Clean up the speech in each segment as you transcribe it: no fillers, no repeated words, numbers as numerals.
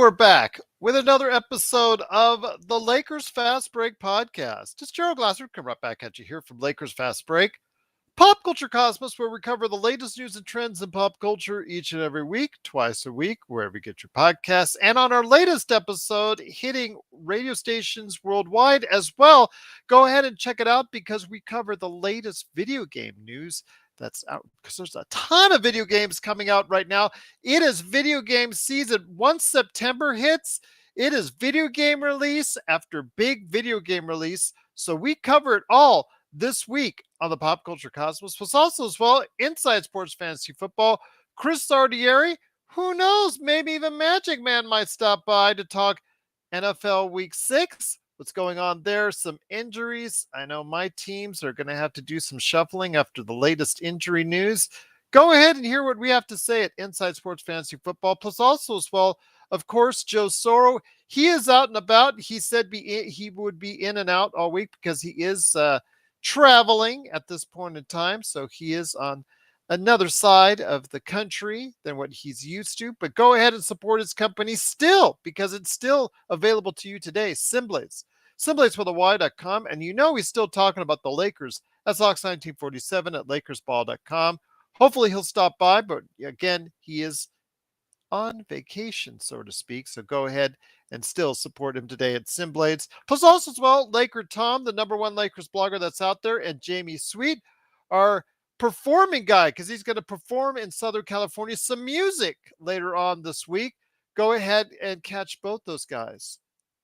we're back with another episode of the Lakers Fast Break podcast. It's Gerald Glasser, come right back at you here from Lakers Fast Break, Pop Culture Cosmos, where we cover the latest news and trends in pop culture each and every week, twice a week, wherever you get your podcasts. And on our latest episode, hitting radio stations worldwide as well. Go ahead and check it out because we cover the latest video game news that's out because there's a ton of video games coming out right now. It is video game season. Once September hits, it is video game release after big video game release. So we cover it all this week on the Pop Culture Cosmos. Plus also as well, Inside Sports Fantasy Football. Chris Sardieri, who knows, maybe even Magic Man might stop by to talk NFL Week 6. What's going on there? Some injuries. I know my teams are going to have to do some shuffling after the latest injury news. Go ahead and hear what we have to say at Inside Sports Fantasy Football. Plus also as well, of course, Joe Soro. He is out and about. He said he would be in and out all week because he is traveling at this point in time. So he is on another side of the country than what he's used to. But go ahead and support his company still because it's still available to you today. Simblades. Simblades with a Y.com. And you know he's still talking about the Lakers. That's Ox1947 at LakersBall.com. Hopefully he'll stop by. But again, he is on vacation, so to speak. So go ahead and still support him today at Simblades. Plus also as well, Laker Tom, the #1 Lakers blogger that's out there, and Jamie Sweet, our performing guy, because he's going to perform in Southern California some music later on this week. Go ahead and catch both those guys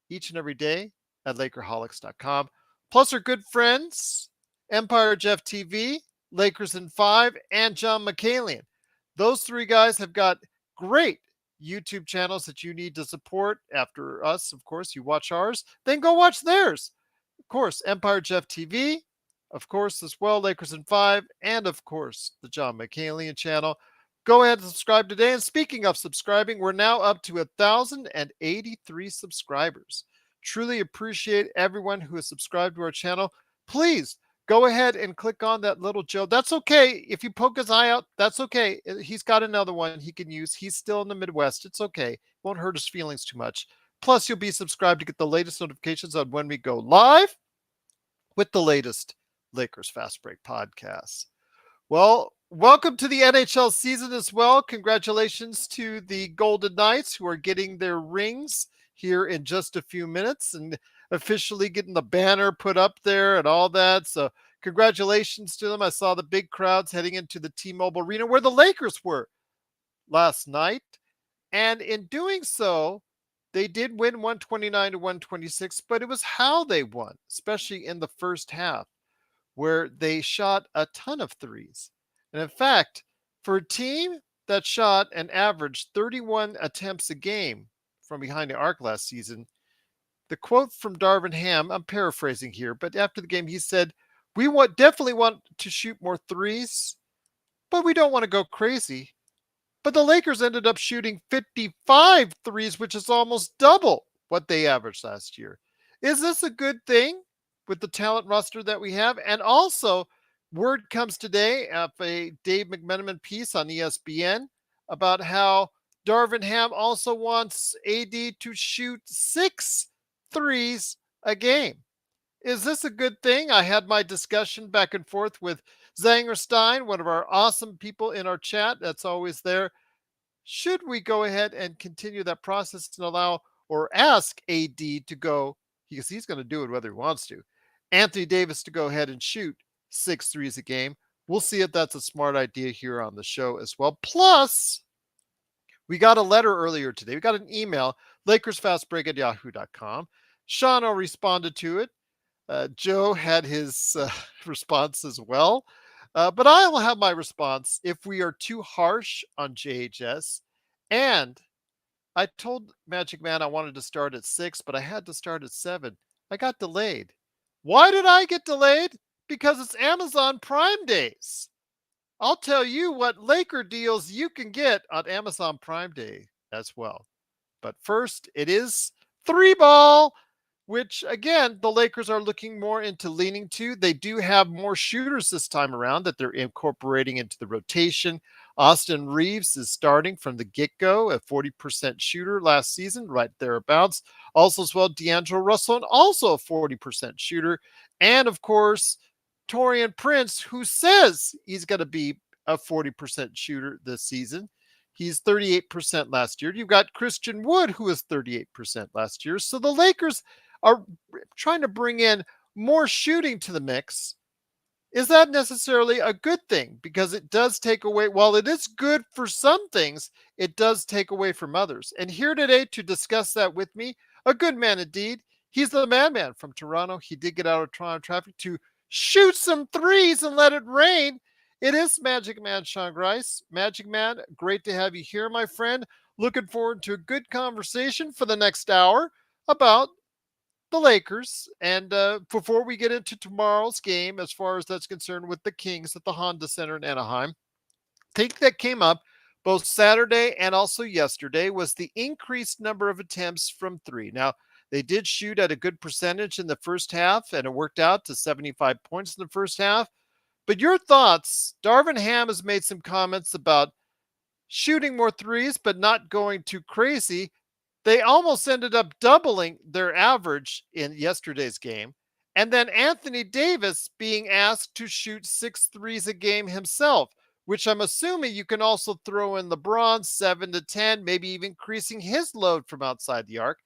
each and every day at Lakerholics.com. Plus our good friends, Empire Jeff TV, Lakers in 5, and John McCallion. Those three guys have got great YouTube channels that you need to support. After us, of course, you watch ours, then go watch theirs. Of course, Empire Jeff TV, of course, as well, Lakers in 5, and of course, the John McCallion channel. Go ahead and subscribe today. And speaking of subscribing, we're now up to 1,083 subscribers. Truly appreciate everyone who has subscribed to our channel. Please go ahead and click on that little Joe. That's okay. If you poke his eye out, that's okay. He's got another one he can use. He's still in the Midwest. It's okay. Won't hurt his feelings too much. Plus, you'll be subscribed to get the latest notifications on when we go live with the latest Lakers Fast Break podcasts. Well, welcome to the NHL season as well. Congratulations to the Golden Knights who are getting their rings here in just a few minutes and officially getting the banner put up there and all that. So congratulations to them. I saw the big crowds heading into the T-Mobile Arena where the Lakers were last night. And in doing so, they did win 129-126, but it was how they won, especially in the first half, where they shot a ton of threes. And in fact, for a team that shot an average 31 attempts a game from behind the arc last season, the quote from Darvin Ham, I'm paraphrasing here, but after the game, he said, "We definitely want to shoot more threes, but we don't want to go crazy." But the Lakers ended up shooting 55 threes, which is almost double what they averaged last year. Is this a good thing with the talent roster that we have? And also, word comes today of a Dave McMenamin piece on ESPN about how Darvin Ham also wants AD to shoot 6 threes a game. Is this a good thing? I had my discussion back and forth with Zanger Stein, one of our awesome people in our chat that's always there. Should we go ahead and continue that process and allow or ask AD to go, because he's going to do it whether he wants to, Anthony Davis to go ahead and shoot 6 threes a game? We'll see if that's a smart idea here on the show as well. Plus, we got a letter earlier today. We got an email, LakersFastBreak@yahoo.com. Shano responded to it. Joe had his response as well. But I'll have my response if we are too harsh on JHS. And I told Magic Man I wanted to start at 6, but I had to start at 7. I got delayed. Why did I get delayed? Because it's Amazon Prime Days. I'll tell you what Laker deals you can get on Amazon Prime Day as well. But first, it is 3-ball, which, again, the Lakers are looking more into leaning to. They do have more shooters this time around that they're incorporating into the rotation. Austin Reeves is starting from the get go, a 40% shooter last season, right thereabouts. Also, as well, D'Angelo Russell, and also a 40% shooter. And of course, Torian Prince, who says he's going to be a 40% shooter this season. He's 38% last year. You've got Christian Wood, who was 38% last year. So the Lakers are trying to bring in more shooting to the mix. Is that necessarily a good thing? Because it does take away, while it is good for some things, it does take away from others. And here today to discuss that with me, a good man indeed. He's the madman from Toronto. He did get out of Toronto traffic to shoot some threes and let it rain. It is Magic Man Sean Grice. Magic Man, great to have you here, my friend. Looking forward to a good conversation for the next hour about the Lakers. And before we get into tomorrow's game, as far as that's concerned, with the Kings at the Honda Center in Anaheim, thing that came up both Saturday and also yesterday was the increased number of attempts from three. Now, they did shoot at a good percentage in the first half, and it worked out to 75 points in the first half. But your thoughts? Darvin Ham has made some comments about shooting more threes, but not going too crazy. They almost ended up doubling their average in yesterday's game. And then Anthony Davis being asked to shoot 6 threes a game himself, which I'm assuming you can also throw in LeBron 7 to 10, maybe even increasing his load from outside the arc.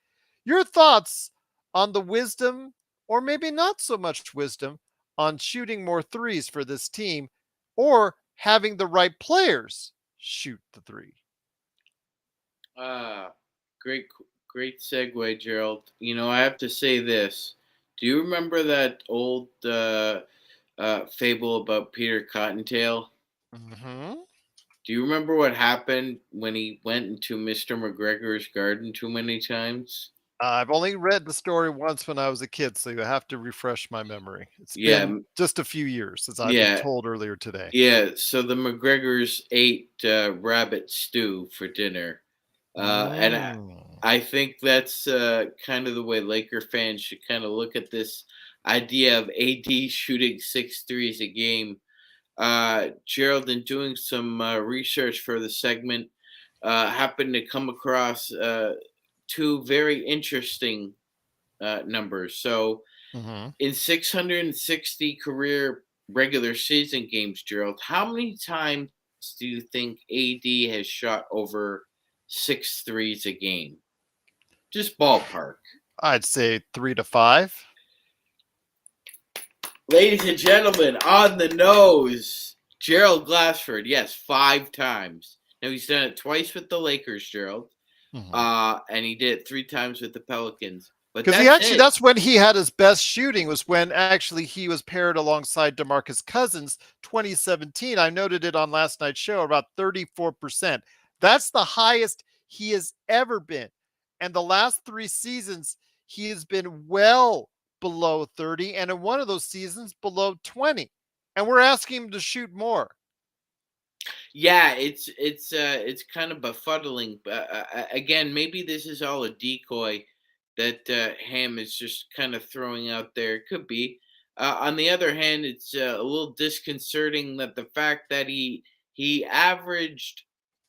Your thoughts on the wisdom, or maybe not so much wisdom, on shooting more threes for this team, or having the right players shoot the three? Ah, great, great segue, Gerald. I have to say this. Do you remember that old fable about Peter Cottontail? Mm-hmm. Do you remember what happened when he went into Mr. McGregor's garden too many times? I've only read the story once when I was a kid, so you have to refresh my memory. It's Yeah, been just a few years, as I've been yeah, told earlier today. yeah. So the McGregors ate rabbit stew for dinner, and Mm. I think that's kind of the way Laker fans should kind of look at this idea of AD shooting 6 threes a game. Gerald, in doing some research for the segment, happened to come across two very interesting numbers. So, Mm-hmm. in 660 career regular season games, Gerald, how many times do you think AD has shot over 6 threes a game? Just ballpark. I'd say 3 to 5. Ladies and gentlemen, on the nose, Gerald Glassford. Yes, 5 times. Now he's done it twice with the Lakers, Gerald, Mm-hmm. and he did it 3 times with the Pelicans. But Because he that's actually, it. that's when he had his best shooting, was when actually he was paired alongside DeMarcus Cousins 2017. I noted it on last night's show, about 34%. That's the highest he has ever been. And the last 3 seasons, he has been well below 30, and in one of those seasons below 20. And we're asking him to shoot more. Yeah, it's kind of befuddling. But again, maybe this is all a decoy that Ham is just kind of throwing out there. It could be. On the other hand, it's a little disconcerting that the fact that he averaged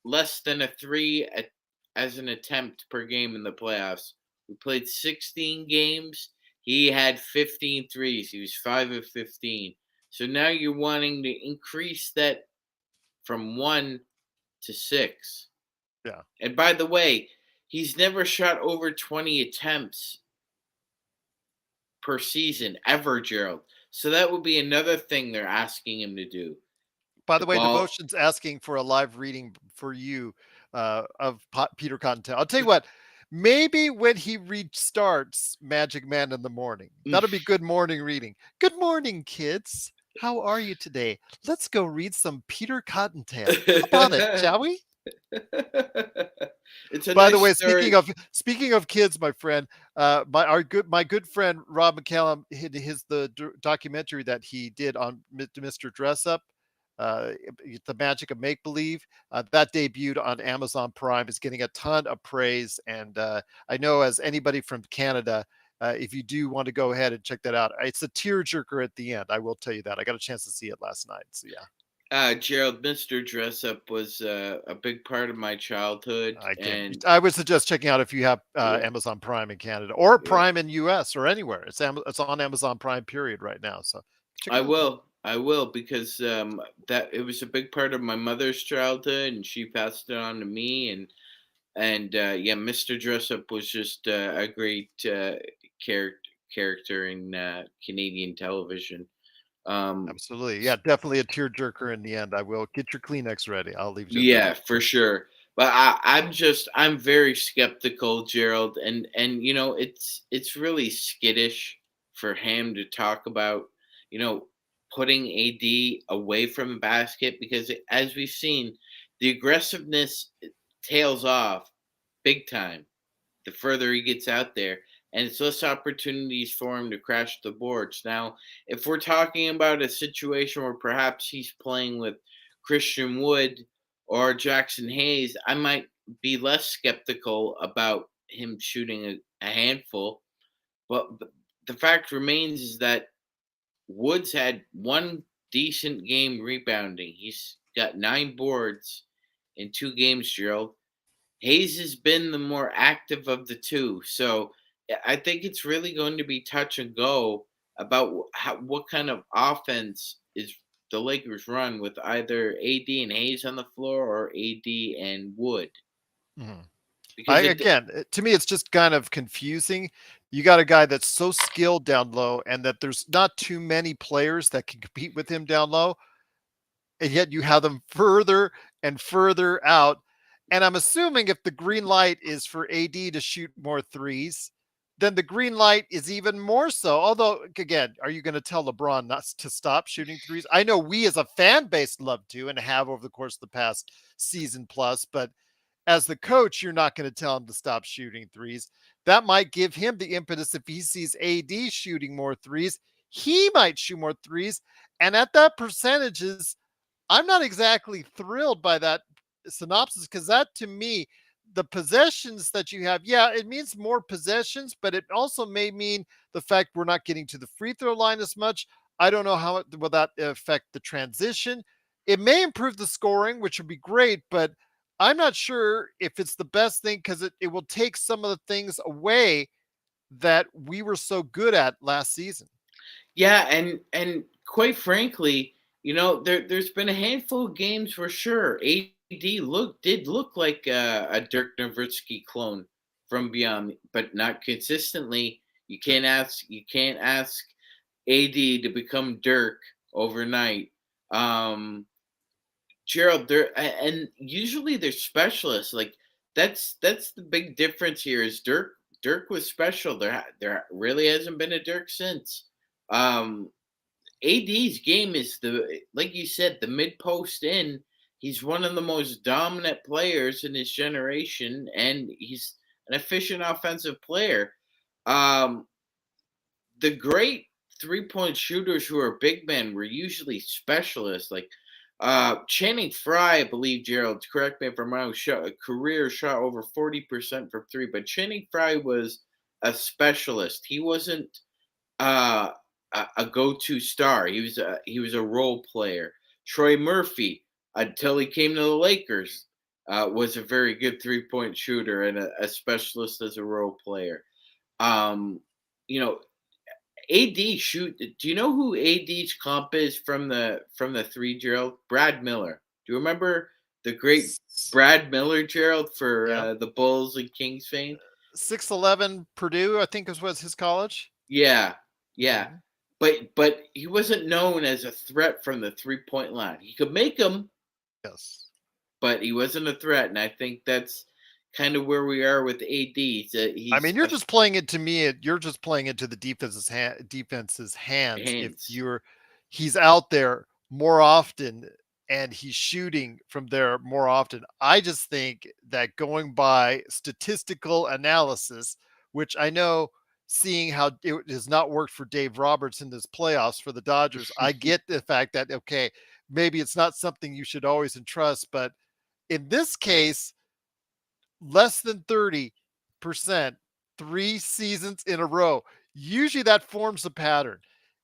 less than a as an attempt per game in the playoffs. We played 16 games. He had 15 threes. He was 5 of 15. So now you're wanting to increase that from 1 to 6. Yeah. And by the way, he's never shot over 20 attempts per season ever, Gerald. So that would be another thing they're asking him to do. By The the way, ball. Devotion's asking for a live reading for you of Peter Cottontail. I'll tell you what, maybe when he restarts Magic Man in the morning, that'll be good morning reading. Good morning, kids. How are you today? Let's go read some Peter Cottontail. How about it, shall we? It's a By the nice way, story. speaking of kids, my friend, my good friend Rob McCallum, the documentary that he did on Mr. Dress Up, uh, the magic of make believe, that debuted on Amazon Prime, is getting a ton of praise, and I know, as anybody from Canada, if you do want to go ahead and check that out, it's a tearjerker at the end. I will tell you that. I got a chance to see it last night, so yeah. Gerald, Mr. Dress Up was a big part of my childhood, Again, and I would suggest checking out if you have yeah, Amazon Prime in Canada or yeah, Prime in US or anywhere. It's on Amazon Prime period right now, so check it I out. will. I will because that it was a big part of my mother's childhood, and she passed it on to me. And yeah, Mr. Dress Up was just a great character in Canadian television. Um, Absolutely, yeah, definitely a tearjerker in the end. I will get your Kleenex ready. I'll leave it at that. Yeah, for sure. But I'm very skeptical, Gerald, and it's really skittish for him to talk about, you know, putting AD away from the basket because as we've seen, the aggressiveness tails off big time the further he gets out there, and it's less opportunities for him to crash the boards. Now, if we're talking about a situation where perhaps he's playing with Christian Wood or Jackson Hayes, I might be less skeptical about him shooting a handful. But the fact remains is that Woods had one decent game rebounding. He's got 9 boards in 2 games, Gerald. Hayes has been the more active of the two. So I think it's really going to be touch and go about what kind of offense is the Lakers run with either AD and Hayes on the floor or AD and Wood. Mhm. I Because it, again, to me, it's just kind of confusing. You got a guy that's so skilled down low, and that there's not too many players that can compete with him down low, and yet you have them further and further out. And I'm assuming if the green light is for AD to shoot more threes, then the green light is even more so. Although, again, are you going to tell LeBron not to stop shooting threes? I know we as a fan base love to and have over the course of the past season plus, but as the coach, you're not going to tell him to stop shooting threes. That might give him the impetus if he sees AD shooting more threes. He might shoot more threes. And at that percentages, I'm not exactly thrilled by that synopsis because that to me, the possessions that you have, yeah, it means more possessions, but it also may mean the fact we're not getting to the free throw line as much. I don't know how it will that affect the transition. It may improve the scoring, which would be great, but I'm not sure if it's the best thing because it will take some of the things away that we were so good at last season. yeah, and quite frankly, there's been a handful of games for sure. AD did look like a Dirk Nowitzki clone from beyond, but not consistently. Sure. You can't ask AD to become Dirk overnight. Um, Gerald, and usually they're specialists. Like that's the big difference here. Is Dirk was special. There really hasn't been a Dirk since. Um, AD's game is like you said, the mid post in. He's one of the most dominant players in his generation, and he's an efficient offensive player. Um, the great 3-point shooters who are big men were usually specialists. Like Channing Frye, I believe, Gerald, correct me if I'm wrong, shot a career shot over 40% from three, but Channing Frye was a specialist. He wasn't uh, a go-to star. He was a role player. Troy Murphy, until he came to the Lakers, was a very good 3-point shooter and a specialist as a role player. Um, you know, AD shoot. Do you know who AD's comp is from the three, Gerald? Brad Miller. Do you remember the great Brad Miller, Gerald, for Yeah. the Bulls and Kings fame? 6'11 Purdue, I think was his college. Yeah, yeah. Mhm. But he wasn't known as a threat from the 3-point line. He could make them, Yes. but he wasn't a threat. And I think that's kind of where we are with AD. I mean, He's you're a just playing it to me. You're just playing into the defense's hands. If hands. you're, he's out there more often and he's shooting from there more often. I just think that going by statistical analysis, which I know, seeing how it has not worked for Dave Roberts in this playoffs for the Dodgers, I get the fact that okay, maybe it's not something you should always entrust, but in this case less than 30%, 3 seasons in a row. Usually that forms a pattern.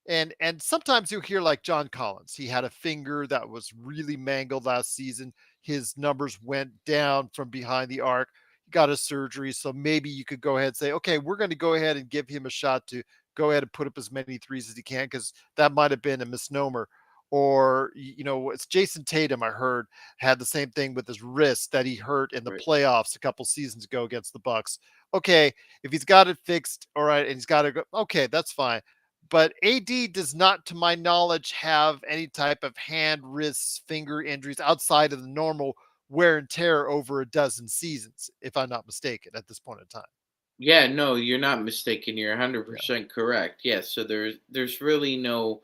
And sometimes you hear like John Collins. He had a finger that was really mangled last season. His numbers went down from behind the arc. He got a surgery, so maybe you could go ahead and say, okay, we're going to go ahead and give him a shot to go ahead and put up as many threes as he can because that might have been a misnomer. Or it's Jason Tatum. I heard had the same thing with his wrist that he hurt in the Right. playoffs a couple seasons ago against the Bucks. Okay, if he's got it fixed, all right, and he's got to go. Okay, that's fine, but AD does not, to my knowledge, have any type of hand, wrists, finger injuries outside of the normal wear and tear over a dozen seasons, if I'm not mistaken, at this point in time. Yeah, no, you're not mistaken. You're Yeah. 100% correct. Yes, so there's really no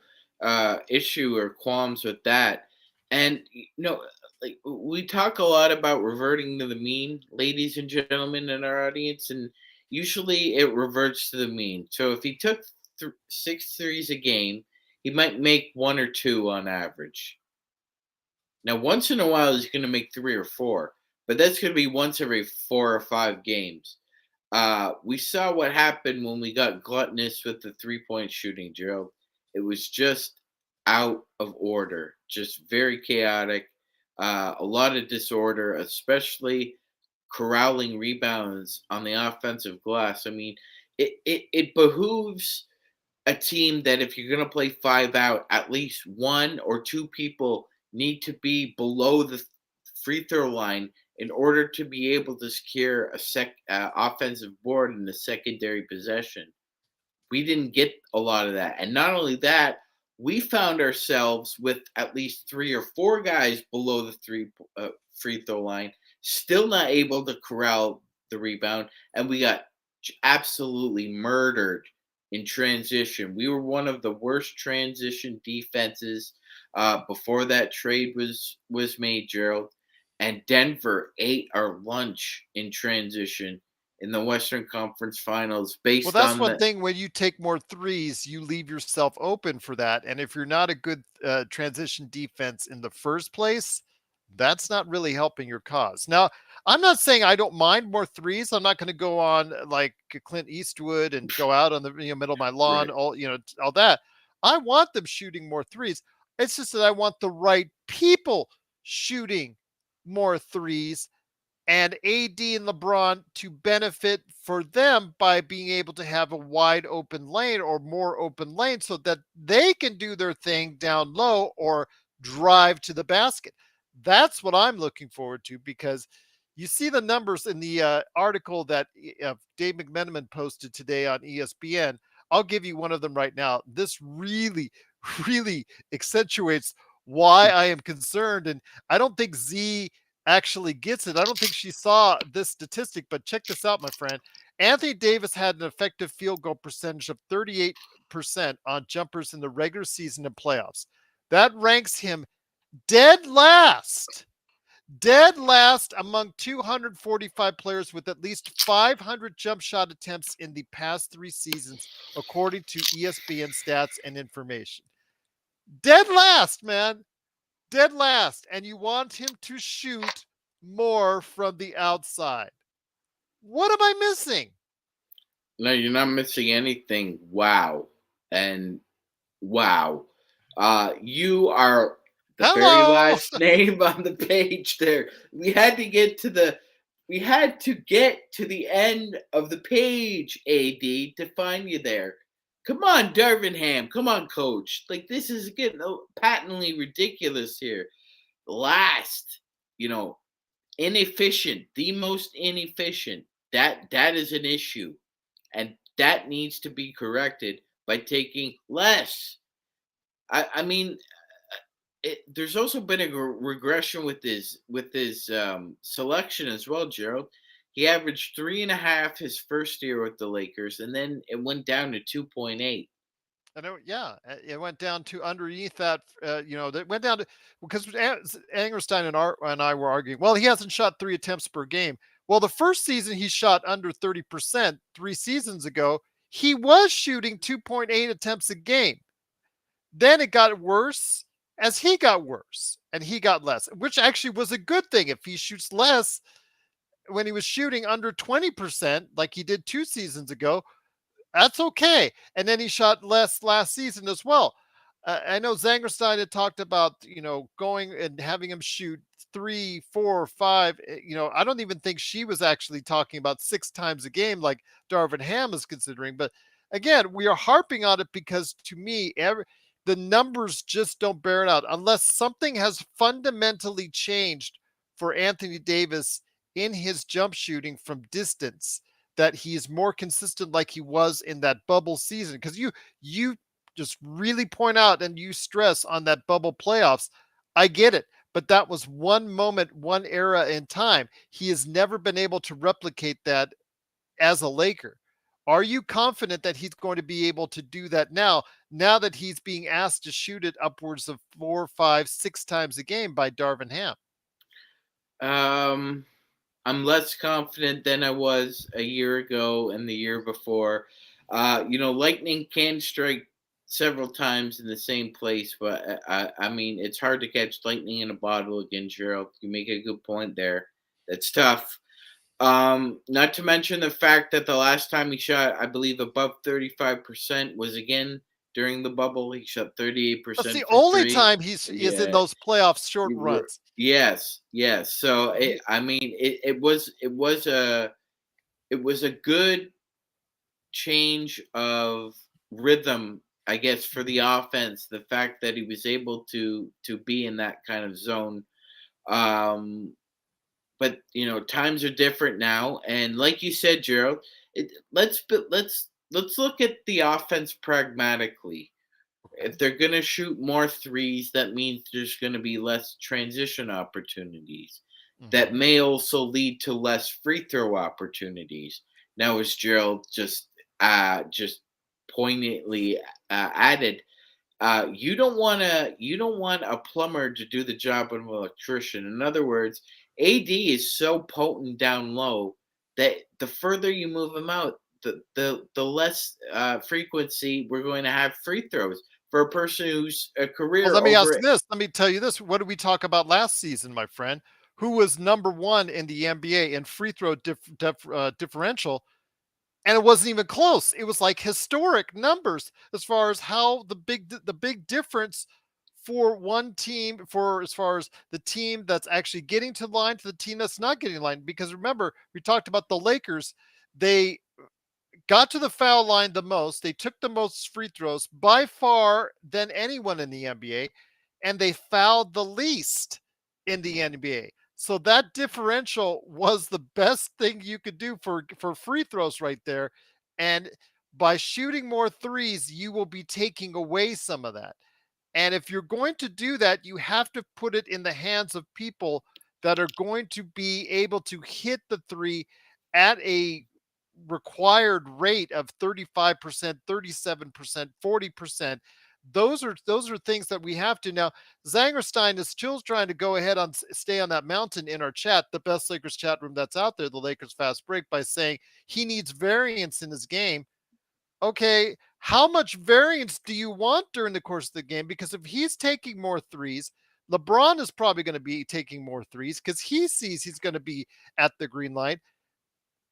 issue or qualms with that. And like we talk a lot about reverting to the mean, ladies and gentlemen in our audience, and usually it reverts to the mean. So if he took six threes a game, he might make one or two on average. Now, once in a while, he's going to make three or four, but that's going to be once every 4 or 5 games. We saw what happened when we got gluttonous with the 3 point shooting, Gerald. It was just out of order, just very chaotic, a lot of disorder, especially corralling rebounds on the offensive glass. I mean, it behooves a team that if you're going to play five out, at least one or two people need to be below the free throw line in order to be able to secure a offensive board in the secondary possession. We didn't get a lot of that. And not only that, we found ourselves with at least three or four guys below the free throw line, still not able to corral the rebound. And we got absolutely murdered in transition. We were one of the worst transition defenses before that trade was made, Gerald. And Denver ate our lunch in transition in the Western Conference Finals Well, based that's on one the thing. When you take more threes, you leave yourself open for that. And if you're not a good transition defense in the first place, that's not really helping your cause. Now, I'm not saying I don't mind more threes. I'm not going to go on like Clint Eastwood and go out on the middle of my lawn, right. all that. I want them shooting more threes. It's just that I want the right people shooting more threes and AD and LeBron to benefit for them by being able to have a wide open lane or more open lane so that they can do their thing down low or drive to the basket. That's what I'm looking forward to because you see the numbers in the article that Dave McMenamin posted today on ESPN. I'll give you one of them right now. This really, really accentuates why I am concerned. And I don't think Z actually gets it. I don't think she saw this statistic, but check this out, my friend. Anthony Davis had an effective field goal percentage of 38% on jumpers in the regular season and playoffs. That ranks him dead last, dead last among 245 players with at least 500 jump shot attempts in the past 3 seasons, according to ESPN stats and information. Dead last, man, dead last, and you want him to shoot more from the outside. What am I missing? No, you're not missing anything. Wow. And wow. You are the very Hello. last name on the page there. We had to get to the end of the page, AD, to find you there. Come on, Darvinham. Come on, coach. Like this is getting patently ridiculous here. Last, you know, inefficient, the most inefficient. That is an issue, and that needs to be corrected by taking less. I mean, there's also been a regression with his selection as well, Gerald. He averaged 3.5 his first year with the Lakers, and then it went down to 2.8. I know, yeah, it went down to underneath that. That went down to because Angerstein and I were arguing. Well, he hasn't shot 3 attempts per game. Well, the first season he shot under 30%. 3 seasons ago, he was shooting 2.8 attempts a game. Then it got worse as he got worse and he got less, which actually was a good thing. If he shoots less when he was shooting under 20%, like he did 2 seasons ago, That's okay. And then he shot less last season as well. I know Zangerstein had talked about, going and having him shoot three, four, five. I don't even think she was actually talking about six times a game like Darvin Ham is considering. But again, we are harping on it because to me, the numbers just don't bear it out unless something has fundamentally changed for Anthony Davis in his jump shooting from distance, that he's more consistent like he was in that bubble season. Because you just really point out and you stress on that bubble playoffs. I get it, but that was one moment, one era in time. He has never been able to replicate that as a Laker. Are you confident that he's going to be able to do that now that he's being asked to shoot it upwards of four, five, six times a game by Darvin Ham? Um, I'm less confident than I was a year ago and the year before. Lightning can strike several times in the same place, but I mean, it's hard to catch lightning in a bottle again, Gerald. You make a good point there. That's tough. Not to mention the fact that the last time he shot, I believe, above 35% was again during the bubble. He shot That's 38% the for only three. time is in Yeah, those playoffs short runs. yes, yes. So The I mean, it was a good change of rhythm, I guess, for the Mhm. offense. The fact that he was able to be in that kind of zone. Um, but times are different now, and like you said, Gerald, let's look at the offense pragmatically. Okay. If they're going to shoot more threes, that means there's going to be less transition opportunities. That Mhm. may also lead to less free throw opportunities. Now, as Gerald just poignantly added, you don't want a plumber to do the job of an electrician. In other words, AD is so potent down low that the further you move him out, the less frequency we're going to have free throws for a person who's a Well, career let me ask over. you this. Let me tell you this. What did we talk about last season, my friend? Who was number one in the NBA in free throw differential? And it wasn't even close. It was like historic numbers as far as how the big difference for one team, for as far as the team that's actually getting to the line to the team that's not getting the line. Because remember, we talked about the Lakers. They got to the foul line the most. They took the most free throws by far than anyone in the NBA, and they fouled the least in the NBA. So that differential was the best thing you could do for free throws right there. And by shooting more threes, you will be taking away some of that. And if you're going to do that, you have to put it in the hands of people that are going to be able to hit the three at a required rate of 35%, 37%, 40%. Those are things that we have to now. Zangerstein is still trying to go ahead on stay on that mountain in our chat, the best Lakers chat room that's out there, the Lakers Fast Break, by saying he needs variance in his game. Okay, how much variance do you want during the course of the game? Because if he's taking more threes, LeBron is probably going to be taking more threes because he sees he's going to be at the green line.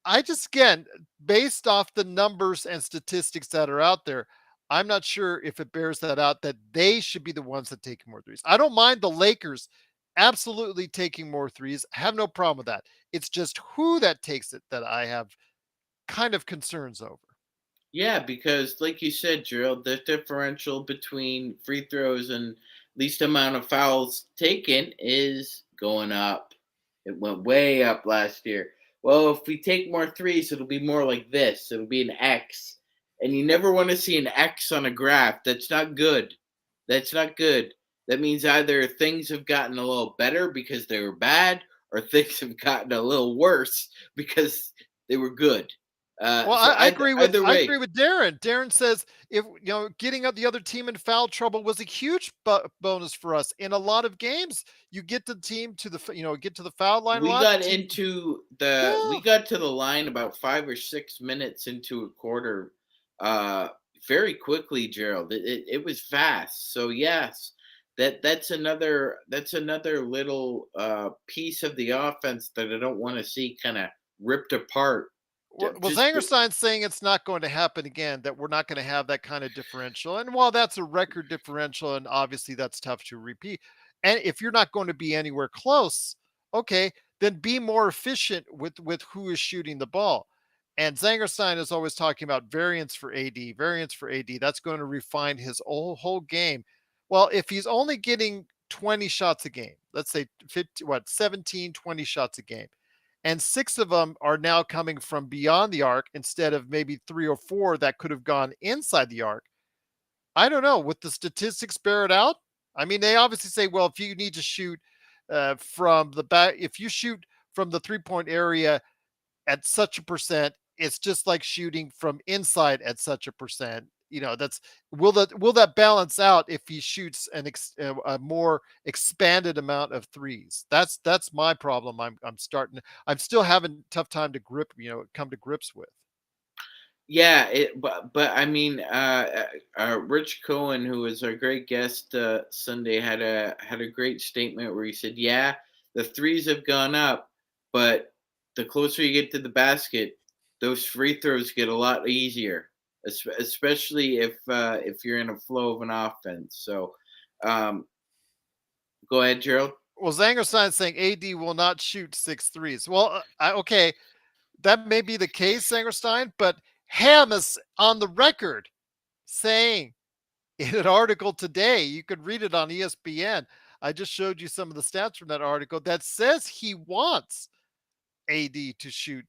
I just, again, based off the numbers and statistics that are out there, I'm not sure if it bears that out that they should be the ones that take more threes. I don't mind the Lakers absolutely taking more threes. I have no problem with that. It's just who that takes it that I have kind of concerns over. Yeah, because like you said, Gerald, the differential between free throws and least amount of fouls taken is going up. It went way up last year. Well, if we take more threes, it'll be more like this. It'll be an X. And you never want to see an X on a graph. That's not good. That's not good. That means either things have gotten a little better because they were bad, or things have gotten a little worse because they were good. Well, So I agree with either I agree way, with Darren. Darren says if getting up the other team in foul trouble was a huge bonus for us in a lot of games. You get the team to the get to the foul line a lot. Team, we yeah. got to the line about 5 or 6 minutes into a quarter, uh very quickly, Gerald. It was fast. So yes, that's another little piece of the offense that I don't want to see kind of ripped apart Well, Just Zangerstein's saying it's not going to happen again, that we're not going to have that kind of differential. And while that's a record differential, and obviously that's tough to repeat, and if you're not going to be anywhere close, okay, then be more efficient with who is shooting the ball. And Zangerstein is always talking about variance for AD, variance for AD. That's going to refine his whole game. Well, if he's only getting 20 shots a game, let's say 50, 17, 20 shots a game, and six of them are now coming from beyond the arc instead of maybe three or four that could have gone inside the arc. I don't know. With the statistics bear it out? I mean, they obviously say, well, if you need to shoot from the back, if you shoot from the 3 point area at such a percent, it's just like shooting from inside at such a percent. That's will that balance out if he shoots a more expanded amount of threes? That's my problem. I'm still having a tough time to come to grips with. Yeah, but I mean, Rich Cohen, who was our great guest Sunday, had a great statement where he said, "Yeah, the threes have gone up, but the closer you get to the basket, those free throws get a lot easier, especially if you're in a flow of an offense." So, um, go ahead, Gerald. Well, Zangerstein's saying AD will not shoot six threes. Well, okay, that may be the case, Zangerstein, but Ham is on the record saying in an article today, you could read it on ESPN. I just showed you some of the stats from that article that says he wants AD to shoot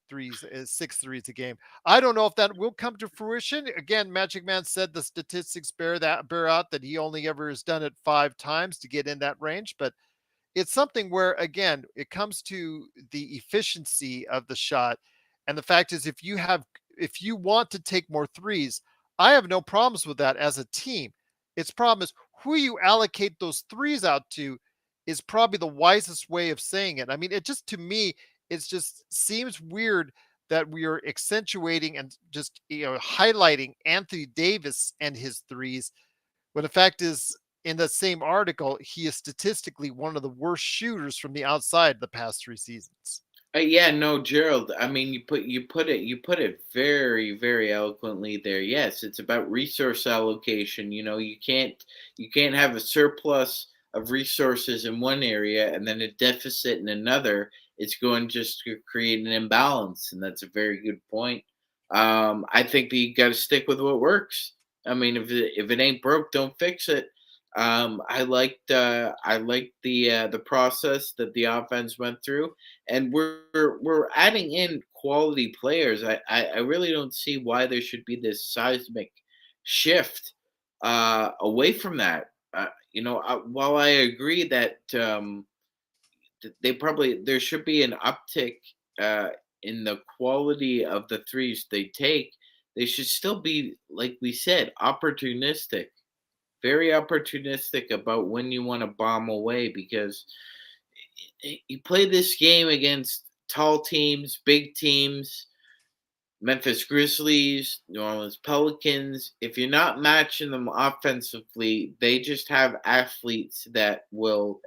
six threes a game. I don't know if that will come to fruition. Again, Magic Man said the statistics bear out that he only ever has done it 5 times to get in that range, but it's something where again it comes to the efficiency of the shot. And the fact is, if you want to take more threes, I have no problems with that as a team. Its problem is who you allocate those threes out to is probably the wisest way of saying it. I mean, it just, to me, it just seems weird that we are accentuating and just highlighting Anthony Davis and his threes, when the fact is, in that same article, he is statistically one of the worst shooters from the outside the past 3 seasons. Yeah, no, Gerald. I mean, you put it very eloquently there. Yes, it's about resource allocation. You can't have a surplus of resources in one area and then a deficit in another. It's going just to create an imbalance, and that's a very good point. I think that you got to stick with what works. I mean, if it ain't broke, don't fix it. I liked the process that the offense went through, and we're adding in quality players. I really don't see why there should be this seismic shift away from that. While I agree that there should be an uptick uh, in the quality of the threes they take, they should still be, like we said, opportunistic, very opportunistic about when you want to bomb away, because you play this game against tall teams, big teams, Memphis Grizzlies, New Orleans Pelicans. If you're not matching them offensively, they just have athletes that will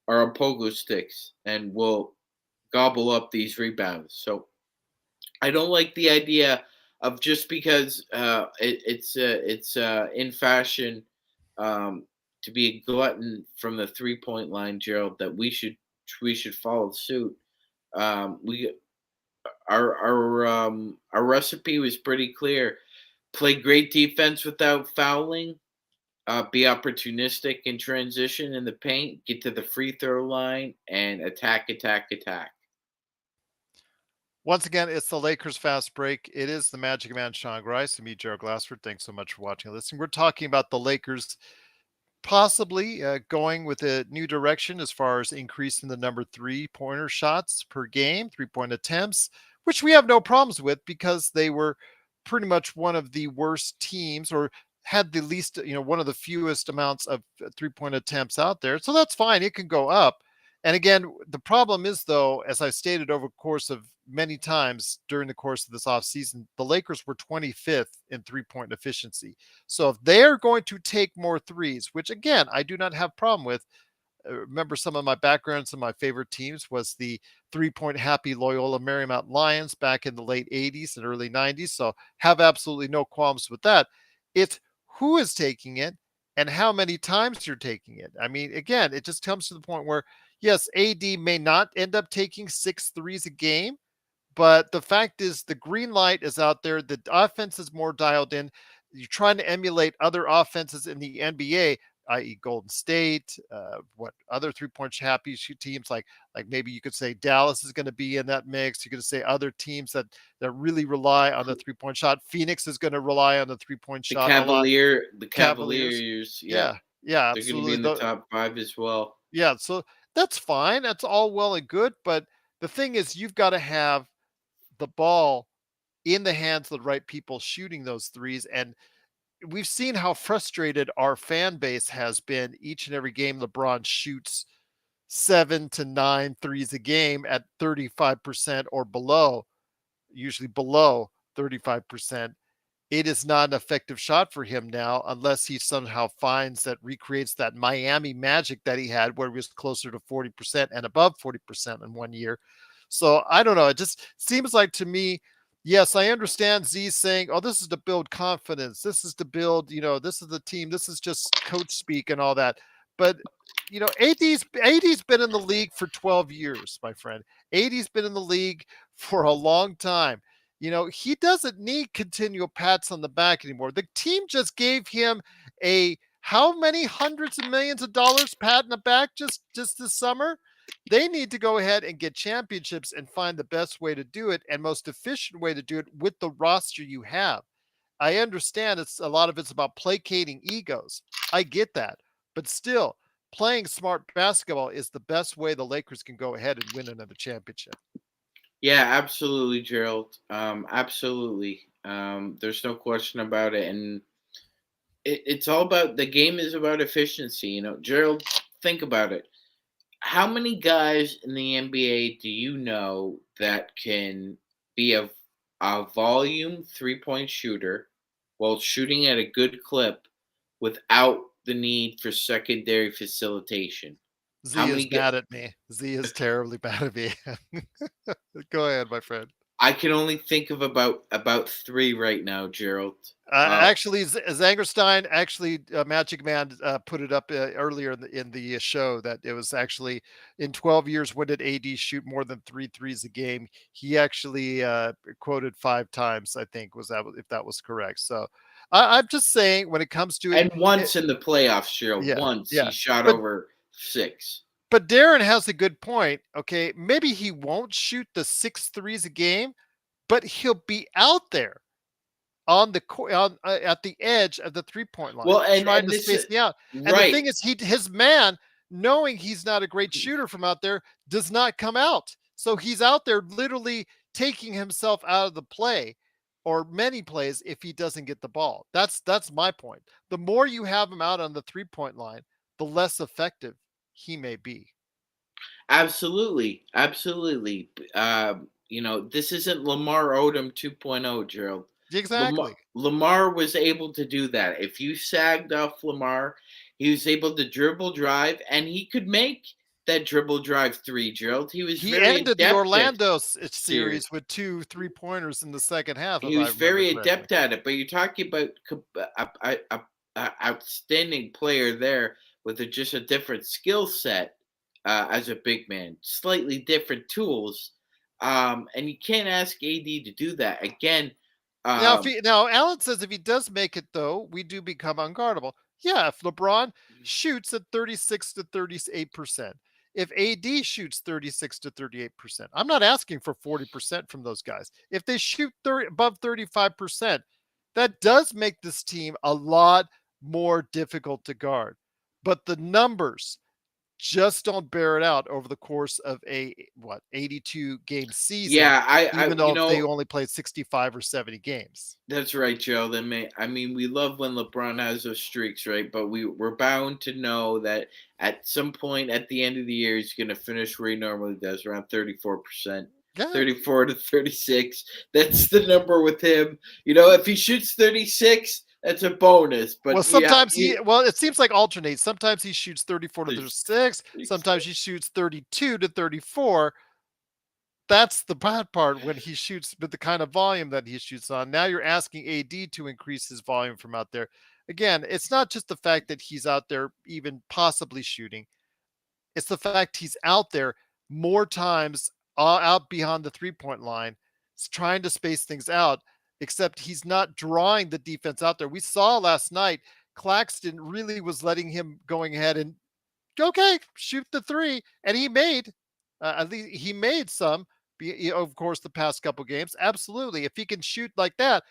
are on pogo sticks and will gobble up these rebounds. So I don't like the idea of, just because it's in fashion um, to be a glutton from the 3 point line, Gerald, that we should follow suit. We our recipe was pretty clear: play great defense without fouling, be opportunistic in transition in the paint, get to the free throw line, and attack, attack, attack. Once again, it's the Lakers Fast Break. It is the Magic Man, Sean Grice, and me, Gerald Glassford. Thanks so much for watching and listening. We're talking about the Lakers possibly going with a new direction as far as increasing the number 3 pointer shots per game, 3 point attempts, which we have no problems with because they were pretty much one of the worst teams, or had the least, one of the fewest amounts of 3 point attempts out there. So that's fine. It can go up. And again, the problem is, though, as I stated over the course of many times during the course of this offseason, the Lakers were 25th in 3 point efficiency. So if they are going to take more threes, which again, I do not have problem with, Remember some of my backgrounds and my favorite teams was the 3-point happy Loyola Marymount Lions back in the late 80s and early 90s. So have absolutely no qualms with that. It's who is taking it and how many times you're taking it. I mean, again, it just comes to the point where, yes, AD may not end up taking 6 threes a game, but the fact is, the green light is out there. The offense is more dialed in. You're trying to emulate other offenses in the NBA, i.e., Golden State. What other 3-point happy teams like maybe you could say Dallas is going to be in that mix. You're going to say other teams that really rely on the 3-point shot. Phoenix is going to rely on the 3-point shot a lot. The Cavaliers, Cavaliers, yeah, yeah, yeah, they're going to be absolutely. in the top 5 as well. Yeah, so that's fine. That's all well and good, but the thing is, you've got to have the ball in the hands of the right people shooting those threes. And we've seen how frustrated our fan base has been each and every game. LeBron shoots 7 to 9 threes a game at 35% or below, usually below 35%. It is not an effective shot for him now unless he somehow finds that recreates that Miami magic that he had where he was closer to 40% and above 40% in one year. So I don't know. It just seems like to me, yes, I understand Z saying, oh, this is to build confidence. This is to build, this is the team. This is just coach speak and all that. But AD's been in the league for 12 years, my friend. AD's been in the league for a long time. He doesn't need continual pats on the back anymore. The team just gave him a how many hundreds of millions of dollars pat in the back just this summer? They need to go ahead and get championships and find the best way to do it and most efficient way to do it with the roster you have. I understand it's a lot of it's about placating egos. I get that. But still, playing smart basketball is the best way the Lakers can go ahead and win another championship. Yeah, absolutely, Gerald. Absolutely. There's no question about it, and it's all about the game is about efficiency. Gerald, think about it. How many guys in the NBA do you know that can be a volume 3-point shooter while shooting at a good clip without the need for secondary facilitation? How Z is many? mad at me. Z is terribly mad at me. Go ahead, my friend. I can only think of about 3 right now, Gerald. Actually, Zangerstein, actually, Magic Man put it up earlier in the show that it was actually in 12 years. When did AD shoot more than 3 threes a game? He actually quoted 5 times. I think was that if that was correct. So I'm just saying when it comes to it, And once in the playoffs, Gerald, yeah, once he yeah. shot But over 6. but Darren has a good point. Okay, maybe he won't shoot the 6 threes a game, but he'll be out there on at the edge of the 3-point line, Well, trying and to this space is me out. And the right. thing is, his man, knowing he's not a great shooter from out there, does not come out. So he's out there literally taking himself out of the play or many plays if he doesn't get the ball. That's my point. The more you have him out on the 3-point line, the less effective he may be. Absolutely, absolutely. This isn't Lamar Odom 2.0, Gerald. Exactly. Lamar was able to do that. If you sagged off Lamar, he was able to dribble drive, and he could make that dribble drive 3, Gerald. He was He very ended the adept at Orlando series. series with 2 3-pointers in the second half, if He I was remember very correctly. adept at it. But you're talking about a outstanding player there with just a different skill set as a big man, slightly different tools, and you can't ask AD to do that again. Um, Now Alan says if he does make it though, we do become unguardable. Yeah, if LeBron shoots at 36 to 38%, if AD shoots 36 to 38%, I'm not asking for 40% from those guys. If they shoot above 35%, that does make this team a lot more difficult to guard. But the numbers just don't bear it out over the course of a 82 game season, yeah, even though if they only played 65 or 70 games. that's right, Joe. I mean, we love when LeBron has those streaks, right? But we're bound to know that at some point at the end of the year, he's going to finish where he normally does, around 34%, Yeah. 34 to 36. That's the number with him. If he shoots 36, that's a bonus. Well, But yeah, sometimes it seems like alternates. Sometimes he shoots 34 to there's 36, sometimes he shoots 32 to 34. That's the bad part when he shoots with the kind of volume that he shoots on. Now you're asking AD to increase his volume from out there. Again, it's not just the fact that he's out there even possibly shooting. It's the fact he's out there more times out beyond the 3-point line, trying to space things out, except he's not drawing the defense out there. We saw last night Claxton really was letting him going ahead and okay, shoot the three, and he made at least he made some. Of course, the past couple games, absolutely. If he can shoot like that,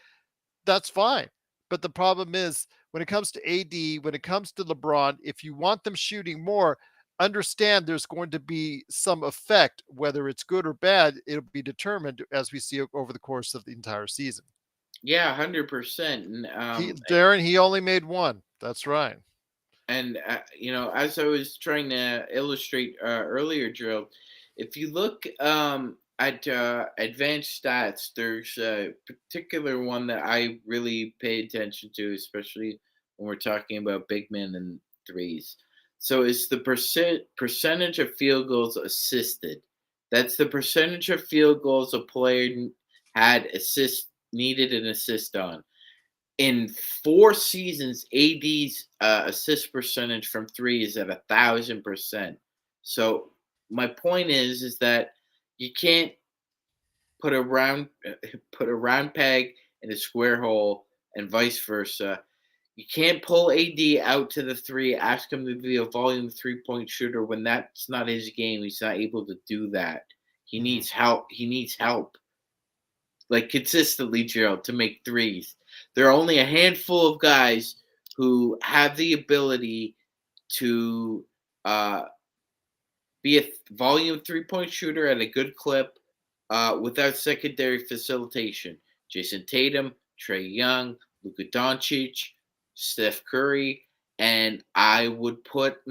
that's fine. But the problem is when it comes to AD, when it comes to LeBron, if you want them shooting more, understand there's going to be some effect, whether it's good or bad. It'll be determined as we see over the course of the entire season. yeah, 100%. And Darren, he only made one. That's right. as I was trying to illustrate earlier, Drill, if you look at advanced stats, there's a particular one that I really pay attention to, especially when we're talking about big men and threes. So it's the percentage of field goals assisted. That's the percentage of field goals a player had assist needed an assist on in 4 seasons. AD's assist percentage from three is at 1,000%. So my point is that you can't put a round put a round peg in a square hole and vice versa. You can't pull AD out to the three, ask him to be a volume 3-point shooter when that's not his game. He's not able to do that. He Mhm. needs help. He needs help like consistently, Gerald, to make threes. There are only a handful of guys who have the ability to uh, be a volume 3-point shooter at a good clip without secondary facilitation. Jason Tatum, Trey Young, Luka Doncic, Steph Curry, and I'd put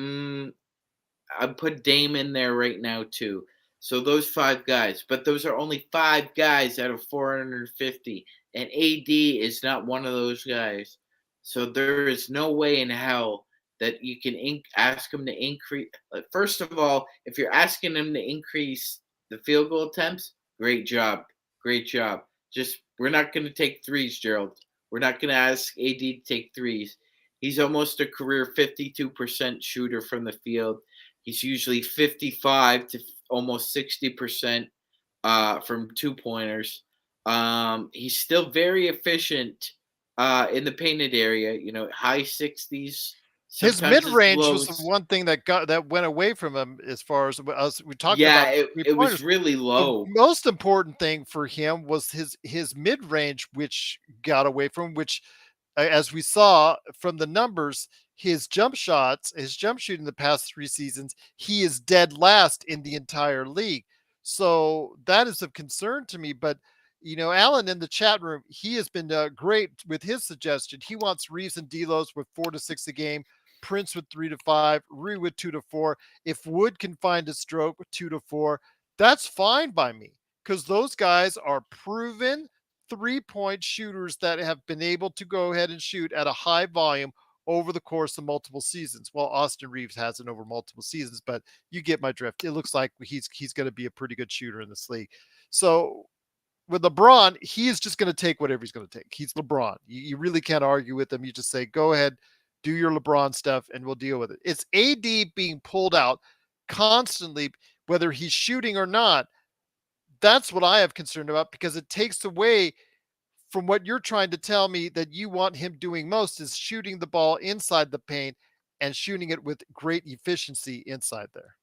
Dame in there right now too. So those five guys, but those are only five guys out of 450, and AD is not one of those guys. So there is no way in hell that you can ask him to increase. First of all, if you're asking him to increase the field goal attempts, great job, great job. Just we're not going to take threes, Gerald. We're not going to ask AD to take threes. He's almost a career 52% shooter from the field. He's usually 55 to almost 60% from 2 pointers. He's still very efficient in the painted area, high 60s. His Sometimes mid it's range was the lows. one thing that went away from him as far as us. We talked Yeah, about it, three it was pointers. really The low. most important thing for him was his mid range, which got away from which as we saw from the numbers, his jump shots, his jump shooting the past 3 seasons, he is dead last in the entire league. So that is of concern to me. But Alan in the chat room, he has been great with his suggestion. He wants Reeves and Delos with 4 to 6 a game, Prince with 3 to 5, Rui with 2 to 4. If Wood can find a stroke with 2 to 4, that's fine by me because those guys are proven 3-point shooters that have been able to go ahead and shoot at a high volume over the course of multiple seasons. Well, Austin Reeves hasn't over multiple seasons, but you get my drift. It looks like he's going to be a pretty good shooter in this league. So with LeBron, he is just going to take whatever he's going to take. He's LeBron. You really can't argue with him. You just say, go ahead, do your LeBron stuff, and we'll deal with it. It's AD being pulled out constantly, whether he's shooting or not. That's what I have concern about because it takes away from what you're trying to tell me that you want him doing most is shooting the ball inside the paint and shooting it with great efficiency inside there.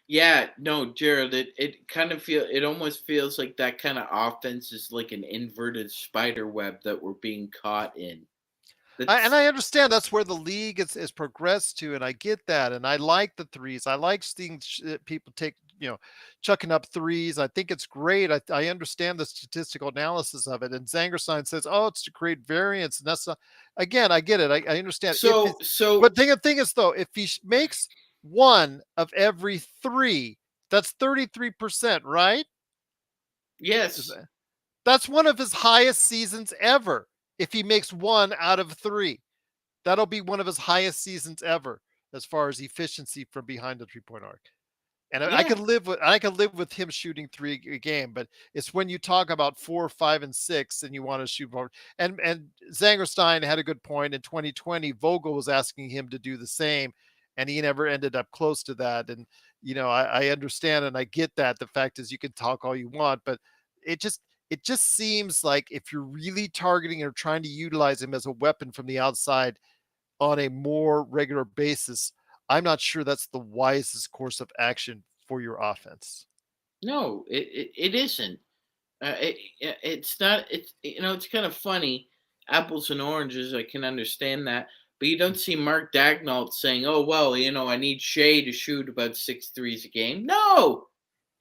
Yeah, no, Jared, it almost feels like that kind of offense is like an inverted spider web that we're being caught in. And That's I understand that's where the league is progressed to, and I get that, and I like the threes. I like seeing people take, chucking up threes. I think it's great. I understand the statistical analysis of it. And Zangerstein says, "Oh, it's to create variance," and that's not, again, I get it. I understand. If so it's, so but thing is though, if he makes one of every three, that's 33%, right? Is yes. that- That's one of his highest seasons ever. if he makes 1 out of 3. That'll be one of his highest seasons ever as far as efficiency from behind the three-point arc. And Yeah. I could live with him shooting 3 a game, but it's when you talk about 4, 5, and 6, and you want to shoot more. And Zangerstein had a good point. In 2020, Vogel was asking him to do the same, and he never ended up close to that. And I understand and I get that. The fact is, you can talk all you want, but it just it just seems like if you're really targeting or trying to utilize him as a weapon from the outside on a more regular basis, I'm not sure that's the wisest course of action for your offense. No, it isn't. It's not. It's it's kind of funny. Apples and oranges. I can understand that, but you don't see Mark Dagnall saying, "Oh well, I need Shea to shoot about six threes a game." No,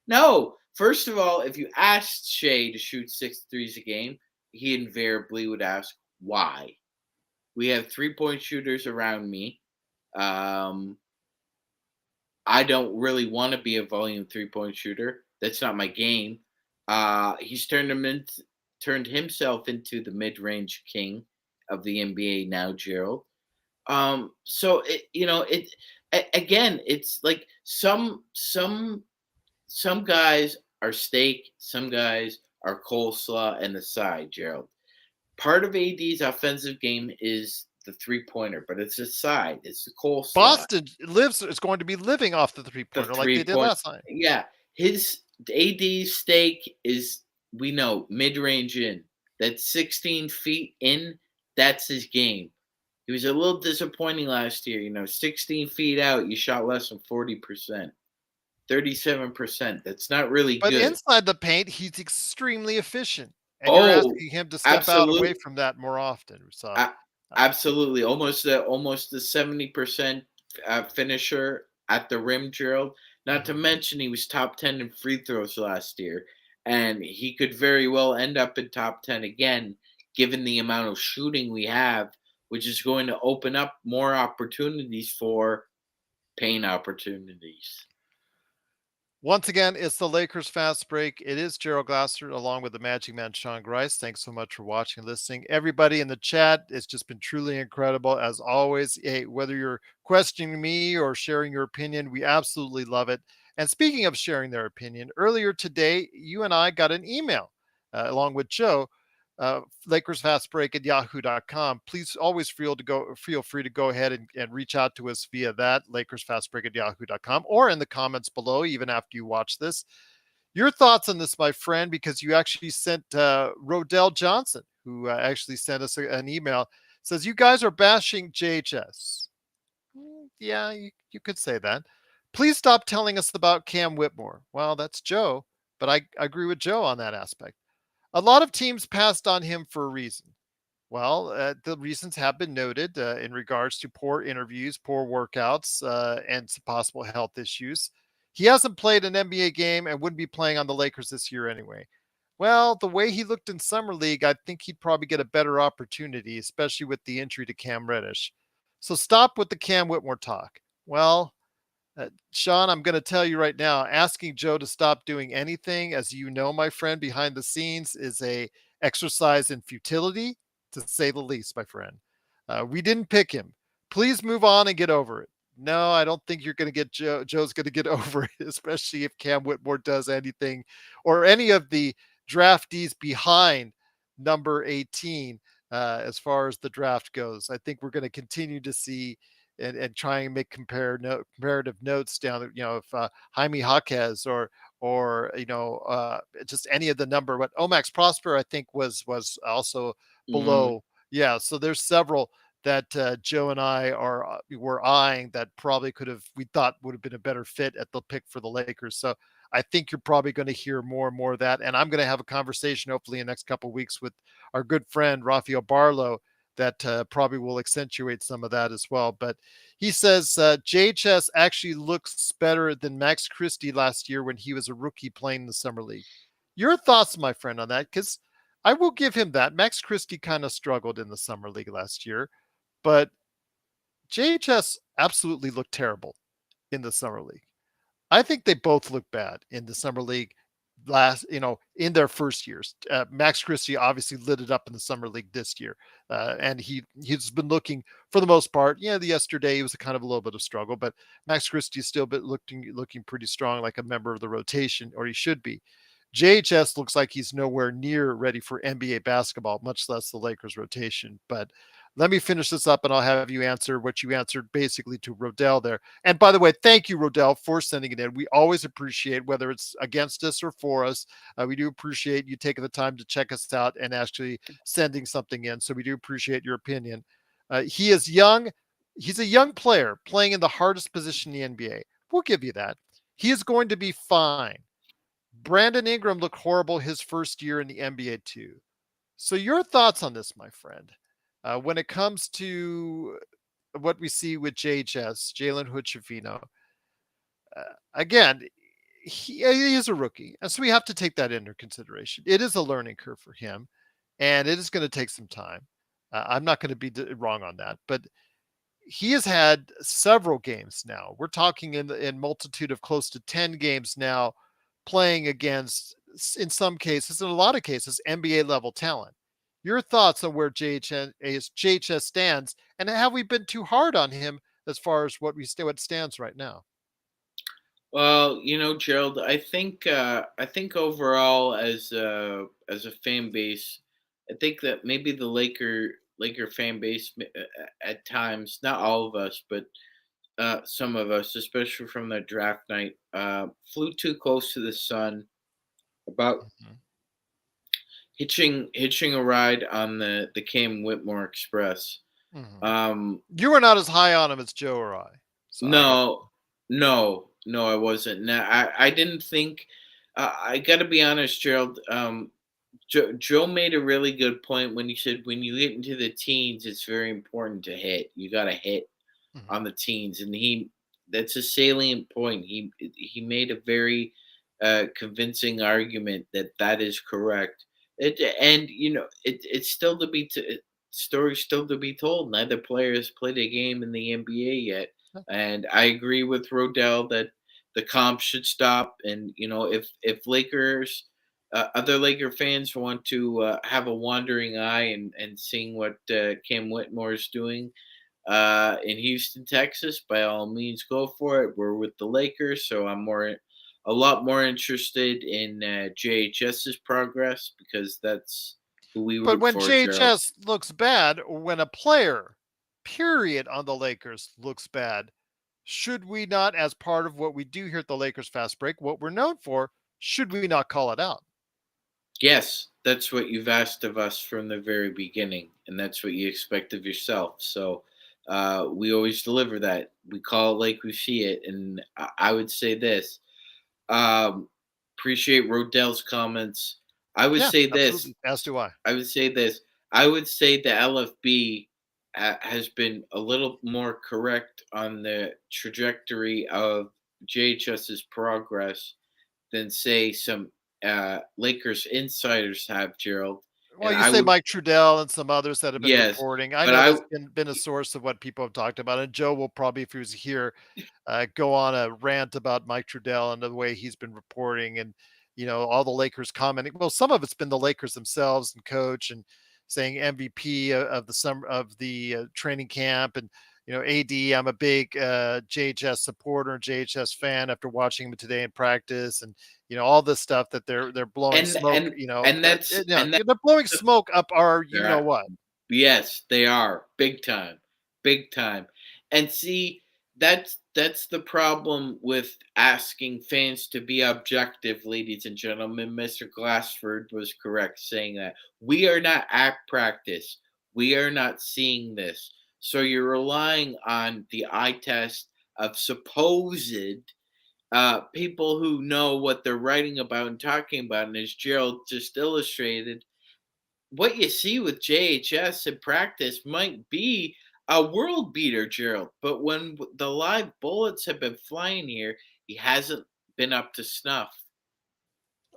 no. First of all, if you asked Shea to shoot six threes a game, he invariably would ask, "Why?" We have 3-point shooters around me. Um, I don't really want to be a volume 3-point shooter. That's not my game. He's turned himself into the mid range king of the NBA now, Gerald. So again, it's like some guys are steak, some guys are coleslaw and the side, Gerald. Part of AD's offensive game is the 3-pointer, but it's a side. It's the coleslaw. Boston lives is going to be living off the three The pointer like they did 3-point. last time. Yeah, his AD stake is, we know, mid range in. That's 16 feet in. That's his game. He was a little disappointing last year. 16 feet out, you shot less than 40%, 37%. That's not really But good. inside the paint, he's extremely efficient. And you're Oh, asking him to step out away absolutely. from that more often. So A- Absolutely, almost the 70% finisher at the rim, Gerald. Not to mhm. mention he was top 10 in free throws last year, and he could very well end up in top 10 again, given the amount of shooting we have, which is going to open up more opportunities for paint opportunities. Once again, it's the Lakers Fast Break. It is Gerald Glasser along with the Magic Man Sean Grice. Thanks so much for watching and listening. Everybody in the chat, it's just been truly incredible as always. Hey, whether you're questioning me or sharing your opinion, we absolutely love it. And speaking of sharing their opinion, earlier today, you and I got an email along with Joe. Lakers Fast Break at yahoo.com. Please always feel free to go ahead and reach out to us via that, Lakers Fast Break at yahoo.com, or in the comments below, even after you watch this. Your thoughts on this, my friend, because you actually sent Rodell Johnson, who actually sent us an email, says, you guys are bashing JHS. Yeah, you could say that. Please stop telling us about Cam Whitmore. Well, that's Joe, but I agree with Joe on that aspect. A lot of teams passed on him for a reason. Well, the reasons have been noted in regards to poor interviews, poor workouts, and some possible health issues. He hasn't played an NBA game and wouldn't be playing on the Lakers this year anyway. Well, the way he looked in Summer League, I think he'd probably get a better opportunity, especially with the injury to Cam Reddish. So stop with the Cam Whitmore talk. Well, Sean, I'm going to tell you right now, asking Joe to stop doing anything, as you know, my friend, behind the scenes is a exercise in futility, to say the least, my friend. We didn't pick him. Please move on and get over it. No, I don't think you're going to get Joe's going to get over it, especially if Cam Whitmore does anything or any of the draftees behind number 18 as far as the draft goes. I think we're going to continue to see and try and make comparative notes down. If Jaime Jaquez or just any of the number. But Omax Prosper, I think, was also Mm, below. Yeah, so there's several that Joe and I were eyeing that probably we thought would have been a better fit at the pick for the Lakers. So I think you're probably going to hear more and more of that. And I'm going to have a conversation hopefully in the next couple of weeks with our good friend Rafael Barlow that probably will accentuate some of that as well. But he says JHS actually looks better than Max Christie last year when he was a rookie playing in the summer league. Your thoughts, my friend, on that? Because I will give him that. Max Christie kind of struggled in the summer league last year, but JHS absolutely looked terrible in the summer league. I think they both look bad in the summer league. last, in their first years. Max Christie obviously lit it up in the summer league this year, and he's been looking for the most part. Yeah, the yesterday was a kind of a little bit of struggle, but Max Christie is still been looking pretty strong, like a member of the rotation, or he should be. JHS looks like he's nowhere near ready for NBA basketball, much less the Lakers rotation. But let me finish this up and I'll have you answer what you answered basically to Rodell there. And by the way, thank you, Rodell, for sending it in. We always appreciate whether it's against us or for us. We do appreciate you taking the time to check us out and actually sending something in. So we do appreciate your opinion. He is young. He's a young player playing in the hardest position in the NBA. We'll give you that. He is going to be fine. Brandon Ingram looked horrible his first year in the NBA too. So your thoughts on this, my friend, when it comes to what we see with JHS, Jalen Hood Schifino, again, he is a rookie. And so we have to take that into consideration. It is a learning curve for him, and it is going to take some time. I'm not going to be wrong on that. But he has had several games now. We're talking in multitude of close to 10 games now playing against, in some cases, in a lot of cases, NBA level talent. Your thoughts on where JHS stands, and have we been too hard on him as far as what stands right now? Well, Gerald, I think overall as a fan base, I think that maybe the Laker fan base at times, not all of us, but some of us, especially from the draft night, flew too close to the sun about Mhm. hitching a ride on the Cam Whitmore Express. Mhm. Um, You were not as high on him as Joe or I, so I got no, no, I wasn't. No, I didn't think. I got to be honest, Gerald. Joe made a really good point when he said when you get into the teens, it's very important to hit. You got to hit you. Mhm. on the teens, and that's a salient point. He made a very convincing argument that that is correct. And it's still to be story still to be told. Neither player has played a game in the NBA yet, Yeah. and I agree with Rodell that the comp should stop. And if Lakers. Other Laker fans want to have a wandering eye and seeing what Cam Whitmore is doing in Houston, Texas, by all means, go for it. We're with the Lakers, so a lot more interested in JHS's progress because that's who we But root when for, Gerald. JHS looks bad, or when a player, period, on the Lakers looks bad, should we not, as part of what we do here at the Lakers Fast Break, what we're known for, should we not call it out? Yes, that's what you've asked of us from the very beginning, and that's what you expect of yourself. So we always deliver that. We call it like we see it, and I would say this. Um, Appreciate Rodell's comments. I would Yeah, say this. absolutely. As do I. I would say this. I would say the LFB has been a little more correct on the trajectory of JHS's progress than say some Lakers insiders have, Gerald. Well, And you I say would, Mike Trudell and some others that have been yes, reporting. I but know I that's been a source of what people have talked about, and Joe will probably, if he was here, go on a rant about Mike Trudell and the way he's been reporting, and all the Lakers commenting. Well, some of it's been the Lakers themselves and coach, and saying MVP of the summer of the training camp, and AD. I'm a big JHS supporter, JHS fan after watching him today in practice, and all this stuff that they're blowing and smoke. and and that's They're blowing the smoke up our yeah. what. Yes, they are big time, big time. And see, that's the problem with asking fans to be objective, ladies and gentlemen. Mr. Glassford was correct saying that we are not at practice. We are not seeing this. So you're relying on the eye test of supposed people who know what they're writing about and talking about. And as Gerald just illustrated, what you see with JHS in practice might be a world beater, Gerald. But when the live bullets have been flying here, he hasn't been up to snuff.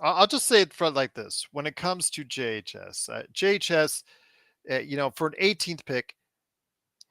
I'll just say it for like this: when it comes to JHS, for an 18th pick,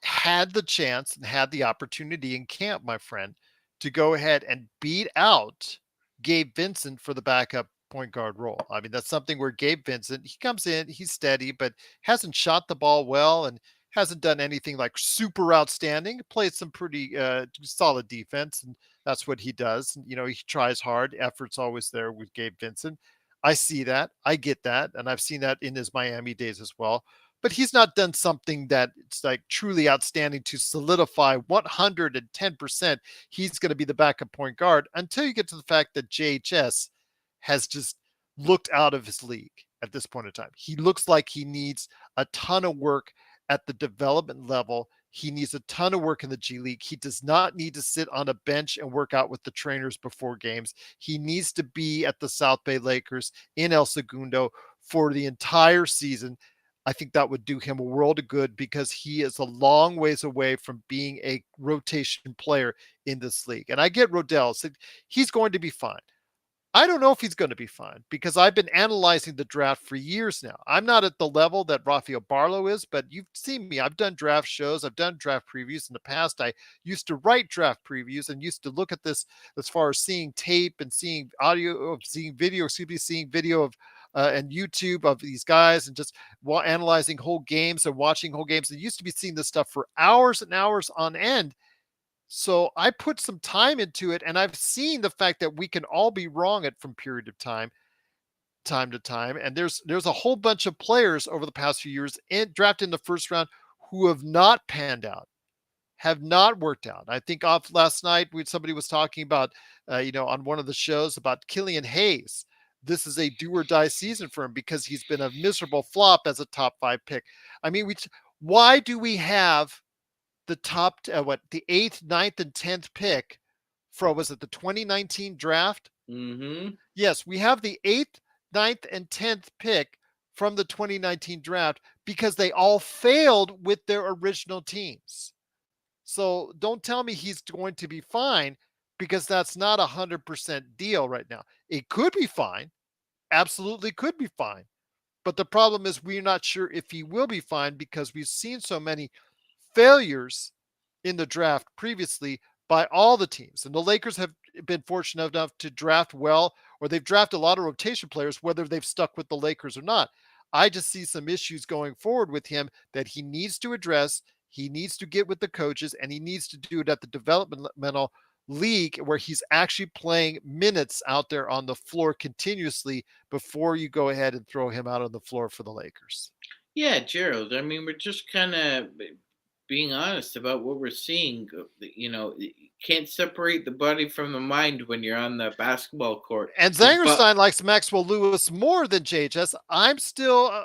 had the chance and had the opportunity in camp, my friend, to go ahead and beat out Gabe Vincent for the backup point guard role. I mean, that's something where Gabe Vincent, he comes in, he's steady, but hasn't shot the ball well and hasn't done anything like super outstanding. Played some pretty solid defense, and that's what he does. And, he tries hard. Effort's always there with Gabe Vincent. I see that. I get that, and I've seen that in his Miami days as well. But he's not done something that it's like truly outstanding to solidify 110% he's going to be the backup point guard until you get to the fact that JHS has just looked out of his league at this point in time. He looks like he needs a ton of work at the development level. He needs a ton of work in the G League. He does not need to sit on a bench and work out with the trainers before games. He needs to be at the South Bay Lakers in El Segundo for the entire season. I think that would do him a world of good because he is a long ways away from being a rotation player in this league. And I get Rodell, so he's going to be fine. I don't know if he's going to be fine because I've been analyzing the draft for years now. I'm not at the level that Rafael Barlow is, but you've seen me. I've done draft shows, I've done draft previews in the past. I used to write draft previews and used to look at this as far as seeing tape and seeing audio, seeing video, seeing video of and YouTube of these guys and just analyzing whole games and watching whole games. I used to be seeing this stuff for hours and hours on end, so I put some time into it, and I've seen the fact that we can all be wrong at from period of time to time. And there's a whole bunch of players over the past few years drafted in the first round who have not panned out, have not worked out. I think off last night, somebody was talking about, on one of the shows about Killian Hayes. This is a do or die season for him because he's been a miserable flop as a top 5 pick. I mean, why do we have the the eighth, ninth, and 10th pick for, was it the 2019 draft? Mm-hmm. Yes, we have the eighth, ninth, and 10th pick from the 2019 draft because they all failed with their original teams. So don't tell me he's going to be fine because that's not 100% deal right now. It could be fine, absolutely could be fine. But the problem is we're not sure if he will be fine because we've seen so many failures in the draft previously by all the teams. And the Lakers have been fortunate enough to draft well, or they've drafted a lot of rotation players, whether they've stuck with the Lakers or not. I just see some issues going forward with him that he needs to address. He needs to get with the coaches, and he needs to do it at the developmental league where he's actually playing minutes out there on the floor continuously before you go ahead and throw him out on the floor for the Lakers. Yeah, Gerald. I mean, we're just kind of being honest about what we're seeing. You can't separate the body from the mind when you're on the basketball court. And But Zangerstein likes Maxwell Lewis more than JHS. I'm still,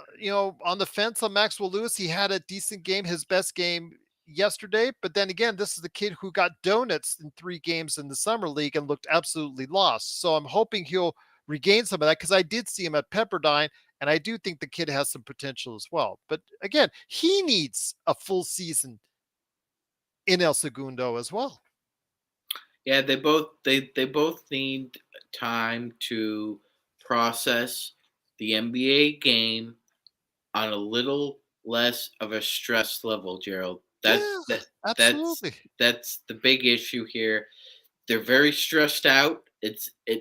on the fence on Maxwell Lewis. He had a decent game, his best game yesterday. But then again, this is the kid who got donuts in 3 games in the summer league and looked absolutely lost. So I'm hoping he'll regain some of that because I did see him at Pepperdine, and I do think the kid has some potential as well. But again, he needs a full season in El Segundo as well. yeah, they both need time to process the NBA game on a little less of a stress level, Gerald. That Yeah, that that's absolutely. that's the big issue here. They're very stressed out.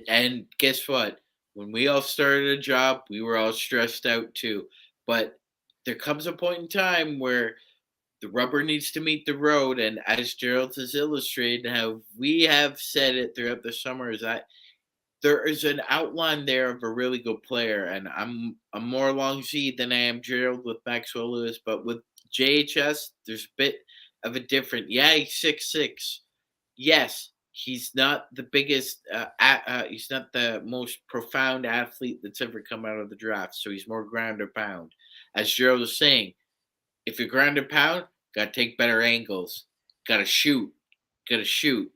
And guess what? When we all started a job, we were all stressed out too. But there comes a point in time where the rubber needs to meet the road, and as Gerald has illustrated, how we have said it throughout the summer, is that there is an outline there of a really good player, and I'm more along Z than I am Gerald with Maxwell Lewis, but with JHS, there's a bit of a different. Yeah, he's 6'6". Yes, he's not the biggest. He's not the most profound athlete that's ever come out of the draft. So he's more ground or pound. As Gerald was saying, if you're ground and pound, got to take better angles. Got to shoot. Got to shoot.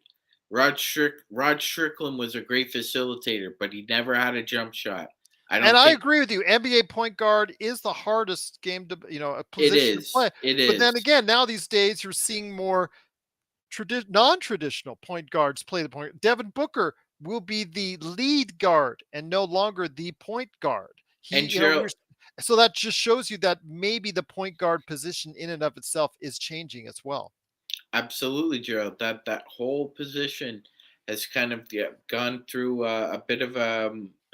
Rod Strickland was a great facilitator, but he never had a jump shot. I And don't I think agree with you. NBA point guard is the hardest game to, a it position to is. play. It But then is. again, now these days you're seeing more non-traditional point guards play the point. Devin Booker will be the lead guard and no longer the point guard. He, And Gerald, so that just shows you that maybe the point guard position in and of itself is changing as well. absolutely, Gerald. That whole position has kind of, yeah, gone through a bit of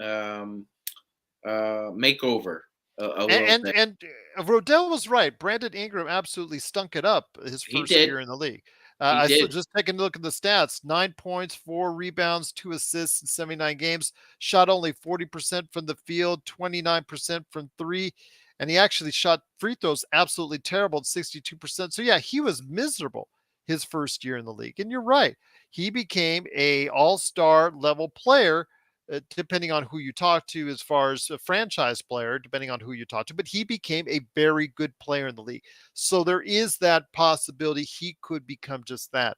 um, makeover a And little and, bit. and Rodell was right. Brandon Ingram absolutely stunk it up his He first did. year in the league. He I saw, did. just taking a look at the stats: 9 points, 4 rebounds, 2 assists in 79 games. Shot only 40% from the field, 29% from three, and he actually shot free throws absolutely terrible at 62%. So yeah, he was miserable his first year in the league. And you're right, he became a all-star level player, depending on who you talk to, as far as a franchise player, depending on who you talk to, but he became a very good player in the league. So there is that possibility he could become just that.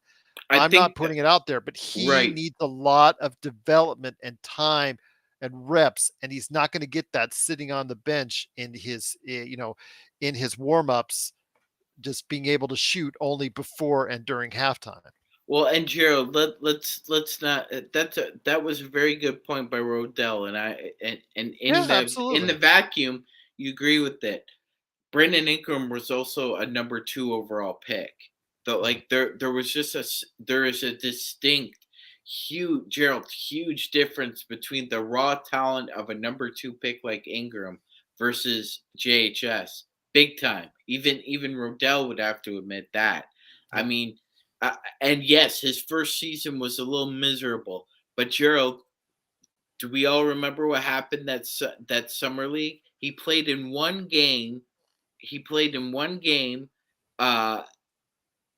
I I'm not think putting it out there, but he right. needs a lot of development and time and reps, and he's not going to get that sitting on the bench in his, in his warm-ups, just being able to shoot only before and during halftime. Well, and Gerald, let's not. That was a very good point by Rodell, and Yeah, in the absolutely. vacuum, you agree with it. Brandon Ingram was also a number 2 overall pick. But Mhm. like there was just there is a distinct huge difference between the raw talent of a number 2 pick like Ingram versus JHS. Big time. Even Rodell would have to admit that. I Yeah. mean, and yes, his first season was a little miserable. But Gerald, do we all remember what happened that summer league? He played in one game, uh,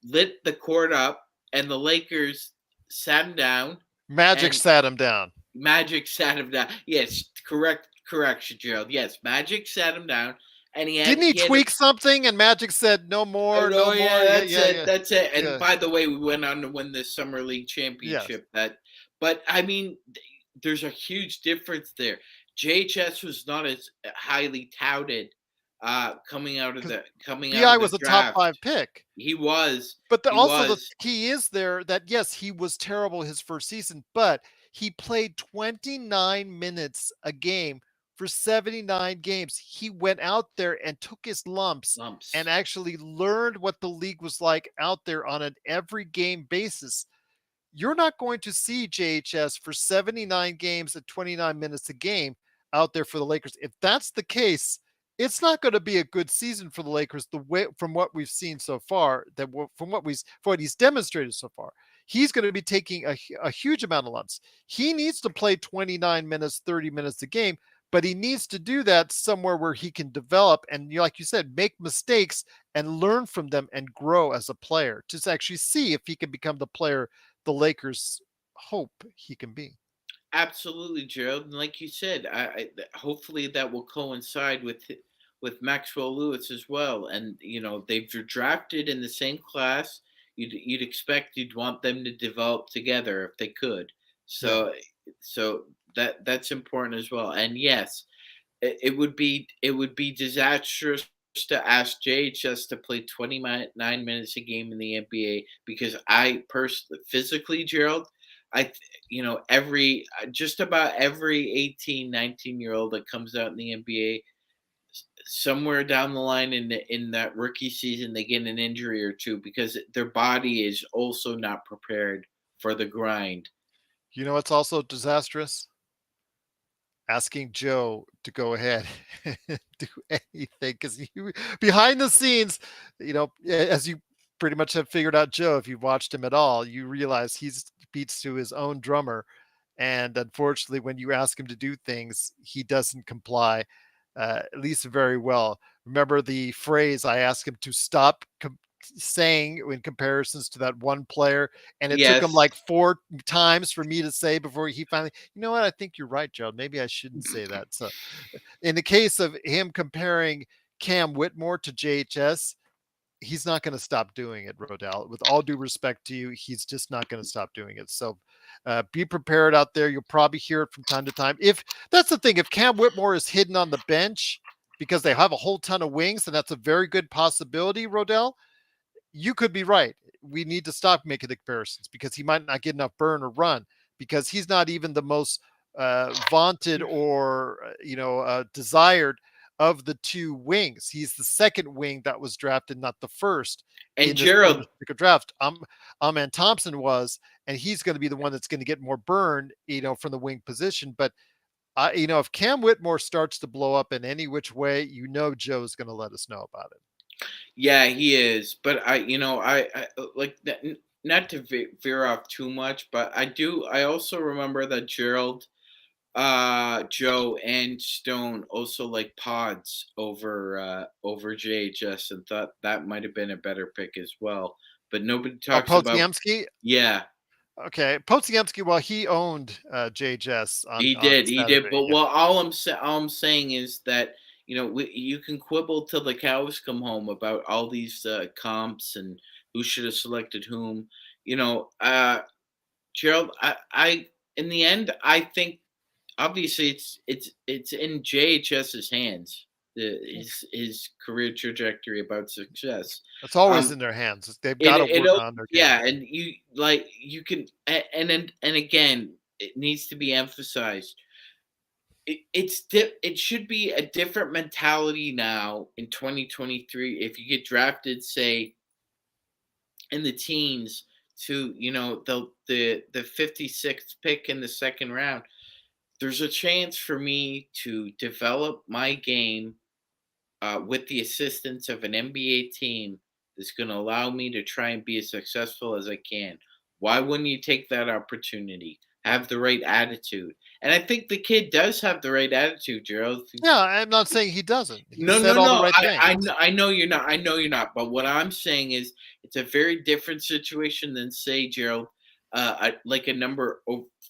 lit the court up, and the Lakers sat him down, Magic and sat him down. Magic sat him down. Yes, correction, Gerald. Yes, Magic sat him down, and Didn't he he had tweak something and Magic said, "No oh more, no no, more." yeah, Yeah, that's yeah, it. yeah. That's it. And Yeah. by the way, we went on to win the summer league Yes. championship. But I mean, there's a huge difference there. JHS was not as highly touted Because coming out BI of the was a top draft. 5 pick. He was, But he also the was key is there that yes, he was terrible his first season, but he played 29 minutes a game for 79 games. He went out there and took his lumps and lumps. actually learned what the league was like out there on an every game basis. You're not going to see JHS for 79 games at 29 minutes a game out there for the Lakers. If that's the case, it's not going to be a good season for the Lakers the way from what we've seen so far, from what he's demonstrated so far. He's going to be taking a huge amount of lumps. He needs to play 29 minutes, 30 minutes a game, but he needs to do that somewhere where he can develop and, like you said, make mistakes and learn from them and grow as a player to actually see if he can become the player the Lakers hope he can be. Absolutely, Gerald. And like you said, hopefully that will coincide with Maxwell Lewis as well. And they've drafted in the same class. You'd expect you'd want them to develop together if they could. Yeah. So that's important as well. And yes, it would be disastrous to ask JHS to play 29 minutes a game in the NBA because I personally, physically, Gerald, I, every just about every 18, 19-year old that comes out in the NBA, somewhere down the line in that rookie season, they get an injury or two because their body is also not prepared for the grind. You know what's also disastrous? Asking Joe to go ahead and do anything because you behind the scenes, as you pretty much have figured out Joe, if you've watched him at all, you realize he's beats to his own drummer. And unfortunately, when you ask him to do things, he doesn't comply, at least very well. Remember the phrase I asked him to stop saying in comparisons to that one player, and it took him Yes. like 4 times for me to say before he finally, you know what? I think you're right, Joe. Maybe I shouldn't say that. So, in the case of him comparing Cam Whitmore to JHS, he's not going to stop doing it, Rodell. With all due respect to you, he's just not going to stop doing it. So be prepared out there. You'll probably hear it from time to time. If that's the thing, if Cam Whitmore is hidden on the bench because they have a whole ton of wings, then that's a very good possibility, Rodell. You could be right. We need to stop making the comparisons because he might not get enough burn or run because he's not even the most vaunted or desired of the two wings. He's the second wing that was drafted, not the first And in this Gerald, particular draft. Aman Thompson was, and he's going to be the one that's going to get more burn, from the wing position. But If Cam Whitmore starts to blow up in any which way, Joe's going to let us know about it. Yeah, he is. But I like not to veer off too much, but I do. I also remember that Gerald, Joe, and Stone also like pods over JHS, and thought that might have been a better pick as well. But nobody Oh, talks about. Podziemski. Yeah, Okay, Podziemski. Well, he owned JHS on he did, he did. Saturday. But Yeah. well, all I'm saying is that you can quibble till the cows come home about all these comps and who should have selected whom. You know, Gerald, I in the end, I think obviously it's in JHS's hands. His career trajectory about success. It's always Um, in their hands. They've got it to it work al- on their game. yeah, and you can and again, it needs to be emphasized. It should be a different mentality now in 2023 if you get drafted, say, in the teens to the 56th pick in the second round. There's a chance for me to develop my game with the assistance of an NBA team that's going to allow me to try and be as successful as I can. Why wouldn't you take that opportunity? Have the right attitude. And I think the kid does have the right attitude, Gerald. Yeah, I'm not saying he doesn't. He No, no, said all the no. right things. I know you're not. I know you're not. But what I'm saying is, it's a very different situation than, say, Gerald, like a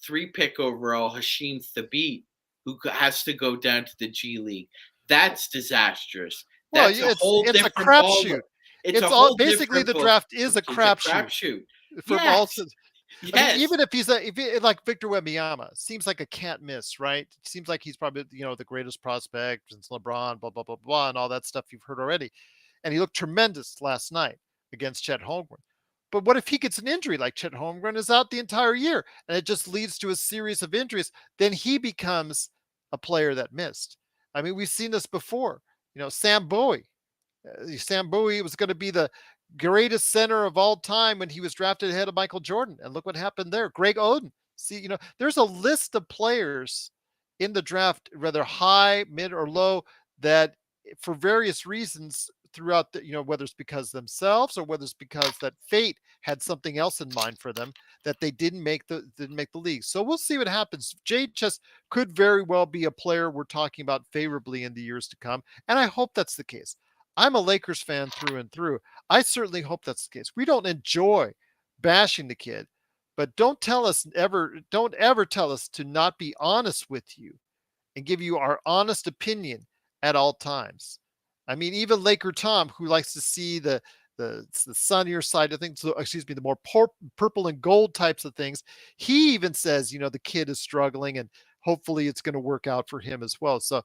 three pick overall, Hashim Thabit, who has to go down to the G League. That's disastrous. Well, That's a yeah, whole it's a different ball. crapshoot. It's a It's all whole basically different the ball. draft is a It's a crapshoot crapshoot. from all. Yes. I mean, Yes. even if like Victor Wembanyama, seems like a can't miss, right? Seems like he's probably the greatest prospect since LeBron, blah blah blah blah, and all that stuff you've heard already. And he looked tremendous last night against Chet Holmgren. But what if he gets an injury like Chet Holmgren is out the entire year and it just leads to a series of injuries? Then he becomes a player that missed. I mean, we've seen this before. Sam Bowie. Sam Bowie was going to be the greatest center of all time when he was drafted ahead of Michael Jordan. And look what happened there. Greg Oden. See, there's a list of players in the draft, whether high, mid, or low, that for various reasons throughout whether it's because themselves or whether it's because that fate had something else in mind for them that they didn't make the league. So we'll see what happens. Jay just could very well be a player we're talking about favorably in the years to come. And I hope that's the case. I'm a Lakers fan through and through. I certainly hope that's the case. We don't enjoy bashing the kid, but don't ever tell us to not be honest with you and give you our honest opinion at all times. I mean, even Laker Tom, who likes to see the sunnier side of things, so, excuse me, the more purple and gold types of things, he even says, the kid is struggling and hopefully it's going to work out for him as well. So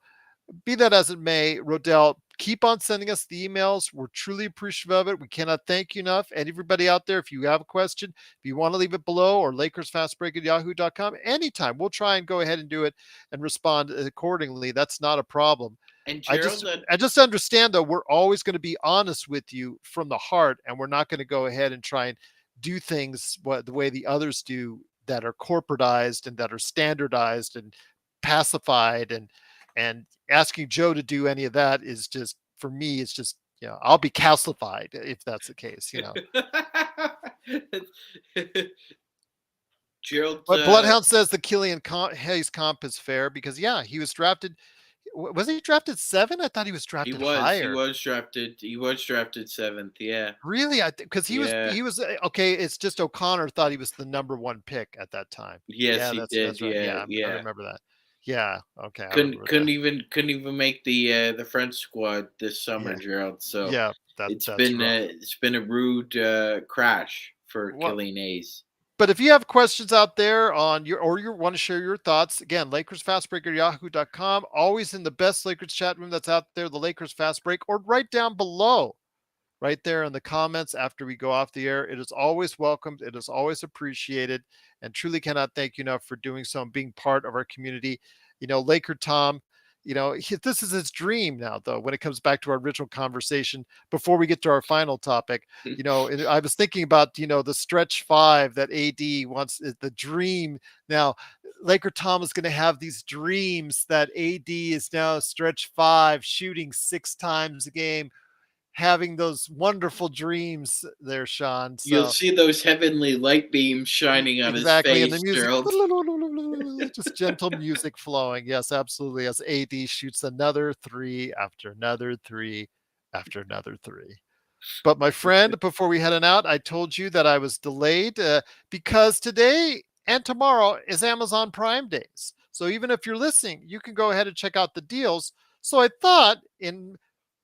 be that as it may, Rodell, keep on sending us the emails. We're truly appreciative of it. We cannot thank you enough. And everybody out there, if you have a question, if you want to leave it below or LakersFastBreak at yahoo.com, anytime. We'll try and go ahead and do it and respond accordingly. That's not a problem. And I Gerald, just I just understand though, we're always going to be honest with you from the heart, and we're not going to go ahead and try and do things the way the others do that are corporatized and that are standardized and pacified and asking Joe to do any of that is just for me. It's just I'll be calcified if that's the case. Gerald, But Bloodhound says the Killian Hayes comp is fair because he was drafted. Was he drafted 7? I thought he was he drafted was he higher. was drafted he was drafted seventh. Yeah, Really? Because he was yeah. he was okay. It's just O'Connor thought he was the number 1 pick at that time. Yes, Yeah, he did. that's right. Yeah, Yeah, I yeah. remember that. Yeah, okay, I Couldn't remember couldn't that. even couldn't even make the French squad this summer, Yeah, Gerald. So yeah, that's rough. it's been a rude crash for Well, Killian Hayes. but if you have questions out there on you want to share your thoughts, again, LakersFastBreak@yahoo.com. Always in the best Lakers chat room that's out there, the Lakers Fast Break, or right down below, right there in the comments after we go off the air. It is always welcomed. It is always appreciated, and truly cannot thank you enough for doing so and being part of our community. Laker Tom, This is his dream now, though, when it comes back to our original conversation before we get to our final topic. And I was thinking about, the stretch five that AD wants, the dream. Now, Laker Tom is going to have these dreams that AD is now stretch five, shooting 6 times a game, having those wonderful dreams there, Sean. You'll So, see those heavenly light beams shining on his exactly. And the face, music, Gerald. just gentle music flowing. Yes, absolutely. As AD shoots another three after another three after another three. But my friend, before we heading out, I told you that I was delayed because today and tomorrow is Amazon Prime Days. So even if you're listening, you can go ahead and check out the deals. So I thought in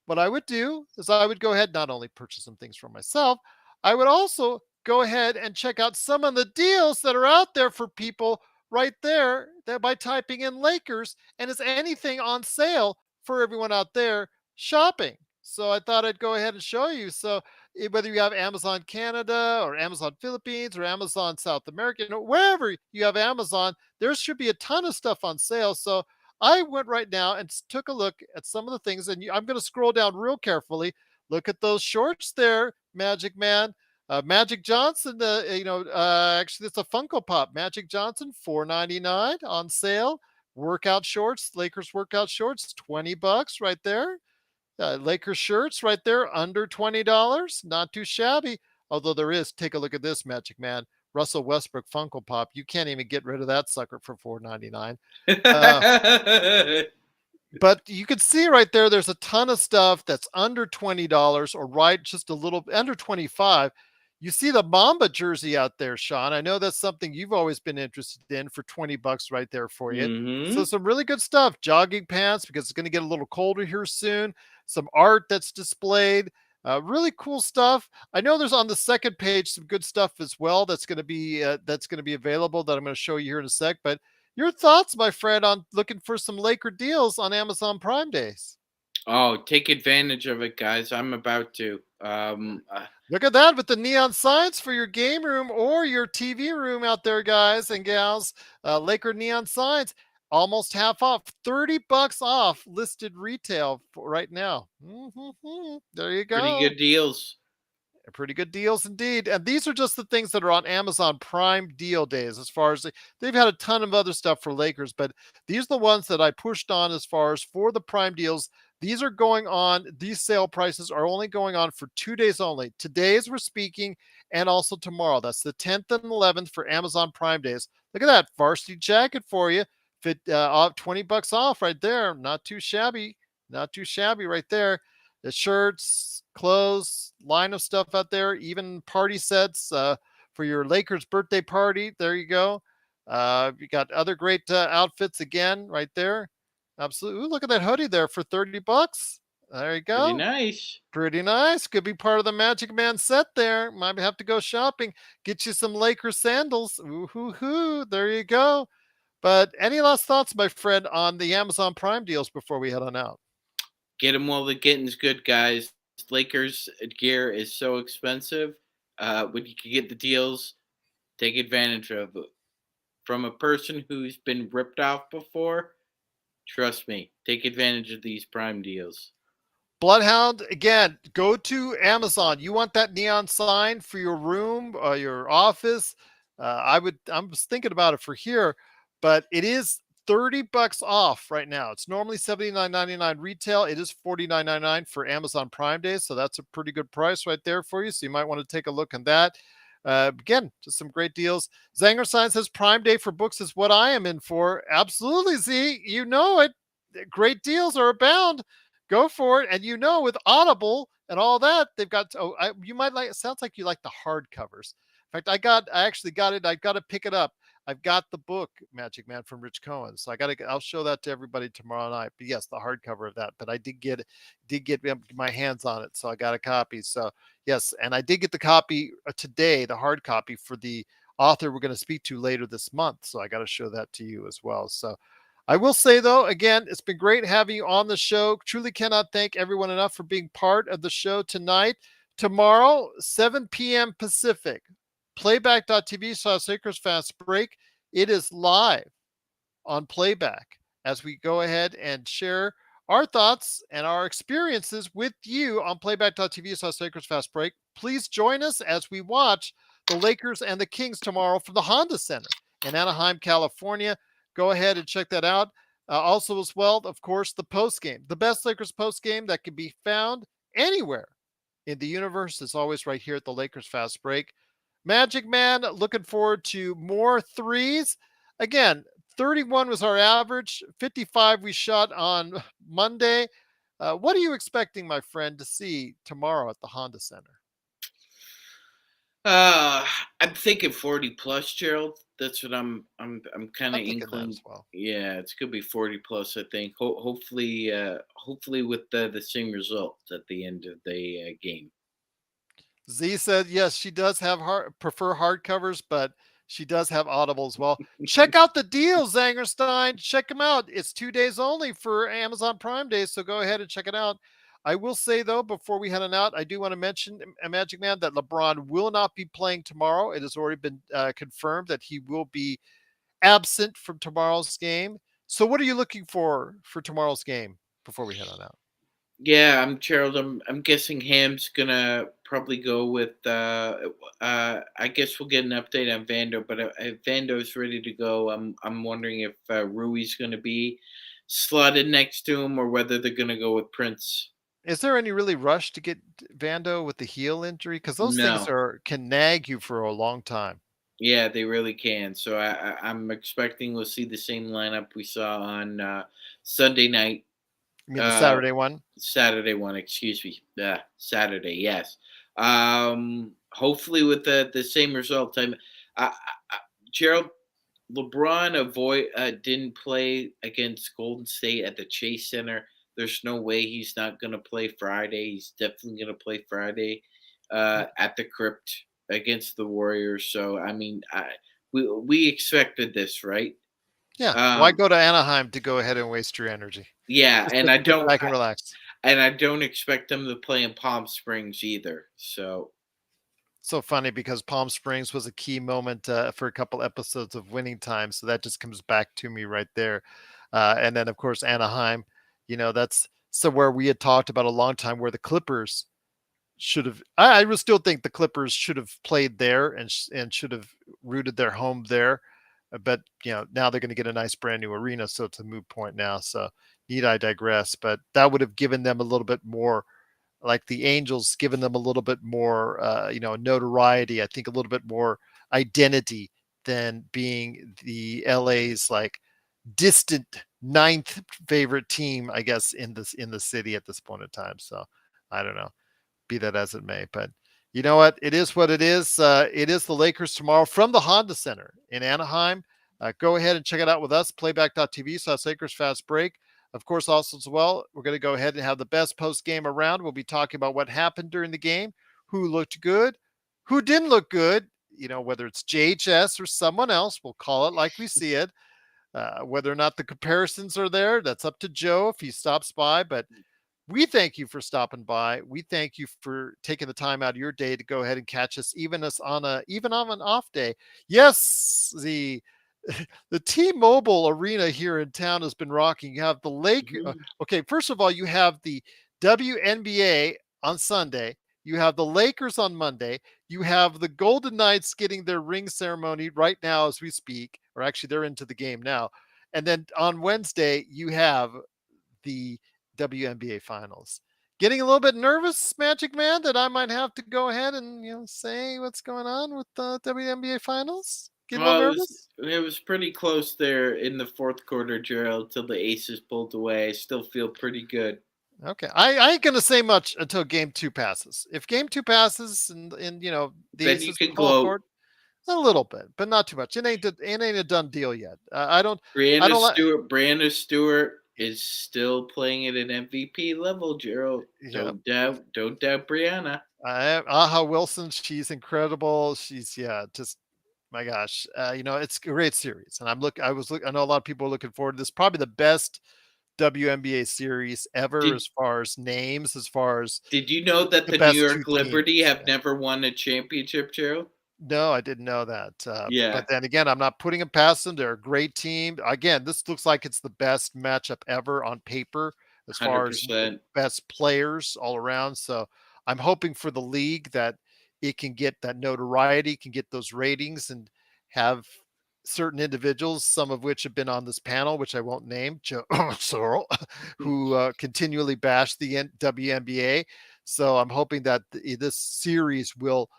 what I would do is I would go ahead not only purchase some things for myself, I would also go ahead and check out some of the deals that are out there for people right there that by typing in Lakers and is anything on sale for everyone out there shopping. So I thought I'd go ahead and show you. So whether you have Amazon Canada or Amazon Philippines or Amazon South America, wherever you have Amazon, there should be a ton of stuff on sale. So I went right now and took a look at some of the things, and I'm going to scroll down real carefully. Look at those shorts there, Magic Man. Magic Johnson, actually, it's a Funko Pop. Magic Johnson, $4.99 on sale. Workout shorts, Lakers workout shorts, $20 right there. Lakers shirts right there, under $20. Not too shabby. Although there is, take a look at this, Magic Man. Russell Westbrook Funko Pop. You can't even get rid of that sucker for $4.99. Uh, but you can see right there, there's a ton of stuff that's under $20 or right just a little under 25. You see the Mamba jersey out there, Sean. I know that's something you've always been interested in for $20 right there for you. So Hmm. some really good stuff. Jogging pants because it's going to get a little colder here soon. Some art that's displayed. Really cool stuff. I know there's on the second page some good stuff as well that's going to be available that I'm going to show you here in a sec. But your thoughts, my friend, on looking for some Laker deals on Amazon Prime Days? Oh, take advantage of it, guys. I'm about to. Look at that with the neon signs for your game room or your TV room out there, guys and gals. Laker neon signs, almost half off, $30 off listed retail for right now. There you Pretty go. good deals. Pretty good deals indeed. And these are just the things that are on Amazon Prime deal days. As far as they've had a ton of other stuff for Lakers, but these are the ones that I pushed on as far as for the Prime deals. These are going on, these sale prices are only going on for 2 days only. Today, as we're speaking, and also tomorrow. That's the 10th and 11th for Amazon Prime days. Look at that varsity jacket for you. Fit $20 off right there. Not too shabby. Not too shabby right there. The shirts, clothes, line of stuff out there, even party sets for your Lakers birthday party. There you go. You got other great outfits again right there. Absolutely. Ooh, look at that hoodie there for $30. There you Pretty go. nice. Pretty nice. Could be part of the Magic Man set there. Might have to go shopping. Get you some Lakers sandals. Ooh, hoo, hoo. There you go. But any last thoughts, my friend, on the Amazon Prime deals before we head on out? Get them while the getting's good, guys. Lakers gear is so expensive. When you can get the deals, take advantage of it. From a person who's been ripped off before, trust me, take advantage of these prime deals. Bloodhound, again, go to Amazon. You want that neon sign for your room, your office. I'm just thinking about it for here, but it is $30 off right now. It's normally $79.99 retail. It is $49.99 for Amazon Prime Day. So that's a pretty good price right there for you. So you might want to take a look at that. Again, just some great deals. Zanger Sign says Prime Day for books is what I am in for. Absolutely, Z. You know it. Great deals are abound. Go for it. And with Audible and all that, they've got. You might like. It sounds like you like the hardcovers. In fact, I actually got it. I got to pick it up. I've got the book Magic Man from Rich Cohen, so I got to. I'll show that to everybody tomorrow night. But yes, the hardcover of that. But I did get my hands on it, so I got a copy. So yes, and I did get the copy today, the hard copy for the author we're going to speak to later this month. So I got to show that to you as well. So I will say, though, again, it's been great having you on the show. Truly cannot thank everyone enough for being part of the show tonight. Tomorrow, 7 p.m. Pacific, playback.tv/Lakers Fast Break. It is live on playback as we go ahead and share our thoughts and our experiences with you on playback.tv/Lakers Fast Break. Please join us as we watch the Lakers and the Kings tomorrow from the Honda Center in Anaheim, California. Go ahead and check that out. Also, as well, of course, the post game, the best Lakers post game that can be found anywhere in the universe is always right here at the Lakers Fast Break. Magic Man, looking forward to more threes. Again, 31 was our average, 55 we shot on Monday. What are you expecting, my friend, to see tomorrow at the Honda Center? Uh, I'm thinking 40 plus, Gerald. That's what I'm kind I'm of thinking that inkling. as well. Yeah, it's gonna be 40 plus. I think. Hopefully with the same result at the end of the game. Z said yes, she does have prefer hardcovers, but she does have Audible as well. Check out the deals, Zangerstein. Check them out. It's 2 days only for Amazon Prime Day, so go ahead and check it out. I will say though, before we head on out, I do want to mention Magic Man that LeBron will not be playing tomorrow. It has already been confirmed that he will be absent from tomorrow's game. So, what are you looking for tomorrow's game before we head on out? Yeah, I'm Gerald. I'm guessing Ham's gonna probably go with. I guess we'll get an update on Vando, but if Vando's ready to go, I'm wondering if Rui's gonna be slotted next to him or whether they're gonna go with Prince. Is there any really rush to get Vando with the heel injury? Because those things No. are can nag you for a long time. Yeah, they really can. So I'm expecting we'll see the same lineup we saw on Sunday night. I mean, the Uh, Saturday one. Saturday one, excuse me. Saturday, yes. Hopefully with the same result. Gerald, LeBron didn't play against Golden State at the Chase Center. There's no way he's not going to play Friday. He's definitely going to play Friday at the Crypt against the Warriors. So I mean, we expected this, right? Yeah. Why Um, go to Anaheim to go ahead and waste your energy? yeah, Just sit back and relax. and I don't expect them to play in Palm Springs either. So So funny because Palm Springs was a key moment for a couple episodes of Winning Time, so that just comes back to me right there. And then of course Anaheim, that's somewhere we had talked about a long time where the Clippers should have. I would still think the Clippers should have played there and should have rooted their home there. But now they're going to get a nice brand new arena, so it's a moot point now. So need I digress? But that would have given them a little bit more, like the Angels, given them a little bit more, notoriety. I think a little bit more identity than being the LA's like distant ninth favorite team, I guess, in the city at this point in time. So I don't know, be that as it may. But you know what? It is what it is. It is the Lakers tomorrow from the Honda Center in Anaheim. Go ahead and check it out with us, playback.tv/Lakers Fast Break. Of course, also as well, we're going to go ahead and have the best post game around. We'll be talking about what happened during the game, who looked good, who didn't look good, whether it's JHS or someone else, we'll call it like we see it. Whether or not the comparisons are there, that's up to Joe if he stops by. But we thank you for stopping by. We thank you for taking the time out of your day to go ahead and catch us, even on an off day. Yes, the T-Mobile Arena here in town has been rocking. You have the lake. mhm. Okay, first of all, you have the WNBA on Sunday. You have the Lakers on Monday. You have the Golden Knights getting their ring ceremony right now as we speak, or actually they're into the game now. And then on Wednesday, you have the WNBA finals. Getting a little bit nervous, Magic Man, that I might have to go ahead and say what's going on with the WNBA finals. Get a little Well, nervous. it was pretty close there in the fourth quarter, Gerald, till the Aces pulled away. I still feel pretty good. Okay, I ain't gonna say much until game two passes. If game two passes and the Then you Aces can fall gloat. short a little bit, but not too much. It ain't a done deal yet. I Brianna don't like. Stewart. Brianna Stewart is still playing at an MVP level, Gerald. Yeah, Don't doubt Brianna. Aha Wilson, she's incredible. She's just my gosh, it's a great series, and I know a lot of people are looking forward to this. Probably the best WNBA series ever, Did as far as names, as far as Did you know that the the New best two York Liberty teams. have never won a championship, Gerald? No, I didn't know that. Yeah, But then again, I'm not putting them past them. They're a great team. Again, this looks like it's the best matchup ever on paper as far as 100%. best players all around. So I'm hoping for the league that it can get that notoriety, can get those ratings, and have certain individuals, some of which have been on this panel, which I won't name, Joe Sorrell, who continually bash the WNBA. So I'm hoping that this series will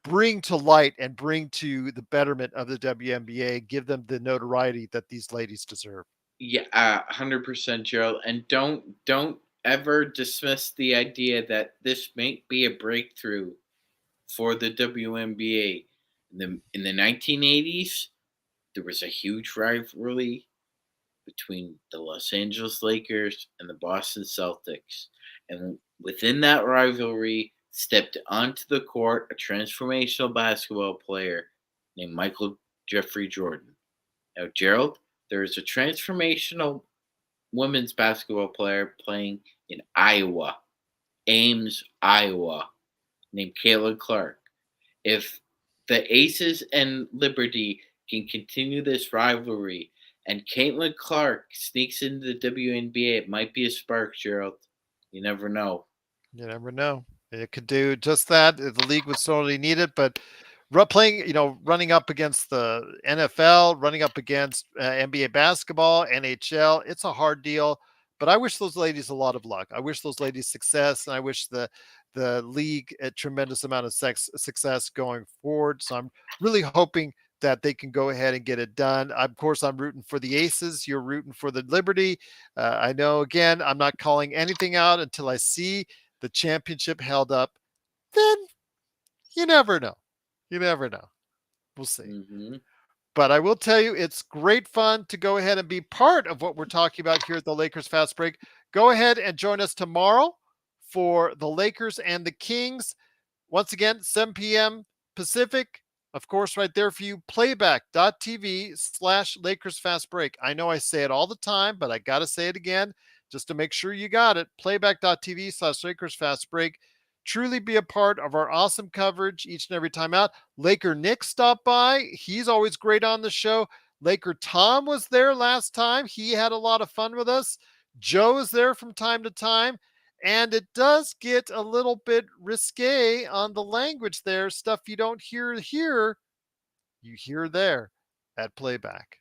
bring to light and bring to the betterment of the WNBA, give them the notoriety that these ladies deserve. Yeah, 100%, Gerald. And don't ever dismiss the idea that this may be a breakthrough for the WNBA. In the 1980s, there was a huge rivalry between the Los Angeles Lakers and the Boston Celtics. And within that rivalry stepped onto the court a transformational basketball player named Michael Jeffrey Jordan. Now, Gerald, there is a transformational women's basketball player playing in Iowa, Ames, Iowa, named Caitlin Clark. If the Aces and Liberty can continue this rivalry and Caitlin Clark sneaks into the WNBA, it might be a spark, Gerald. You never know. You never know. It could do just that. The league would sorely need it, but playing, running up against the NFL, running up against NBA basketball, NHL, it's a hard deal. But I wish those ladies a lot of luck. I wish those ladies success, and I wish the league a tremendous amount of success going forward. So I'm really hoping that they can go ahead and get it done. Of course, I'm rooting for the Aces. You're rooting for the Liberty. I know, again, I'm not calling anything out until I see the championship held up. Then you never know. You never know. We'll see. Hmm. But I will tell you, it's great fun to go ahead and be part of what we're talking about here at the Lakers Fast Break. Go ahead and join us tomorrow for the Lakers and the Kings. Once again, 7 p.m. Pacific. Of course, right there for you, playback.tv/Lakers Fast Break. I know I say it all the time, but I got to say it again just to make sure you got it. Playback.tv/Lakers Fast Break. Truly be a part of our awesome coverage each and every time out. Laker Nick stopped by. He's always great on the show. Laker Tom was there last time. He had a lot of fun with us. Joe is there from time to time. And it does get a little bit risque on the language there. Stuff you don't hear here, you hear there at playback.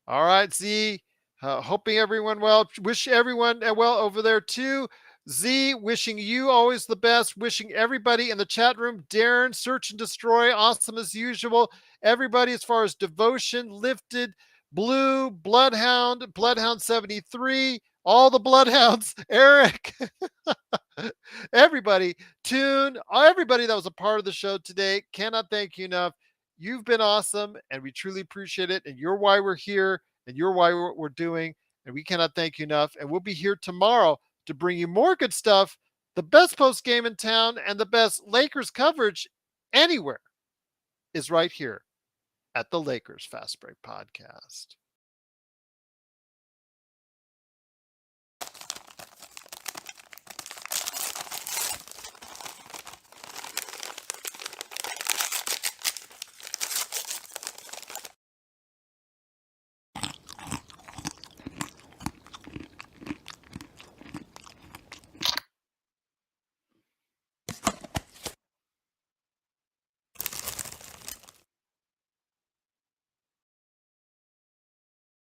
All right, Z. Hoping everyone well. Wish everyone well over there too. Z, wishing you always the best. Wishing everybody in the chat room, Darren, Search and Destroy, awesome as usual. Everybody, as far as Devotion, Lifted, Blue, Bloodhound 73, all the Bloodhounds, Eric, everybody, Tune, everybody that was a part of the show today. Cannot thank you enough. You've been awesome, and we truly appreciate it. And you're why we're here, and you're why we're doing. And we cannot thank you enough. And we'll be here tomorrow to bring you more good stuff, the best post game in town, and the best Lakers coverage anywhere is right here at the Lakers Fast Break Podcast.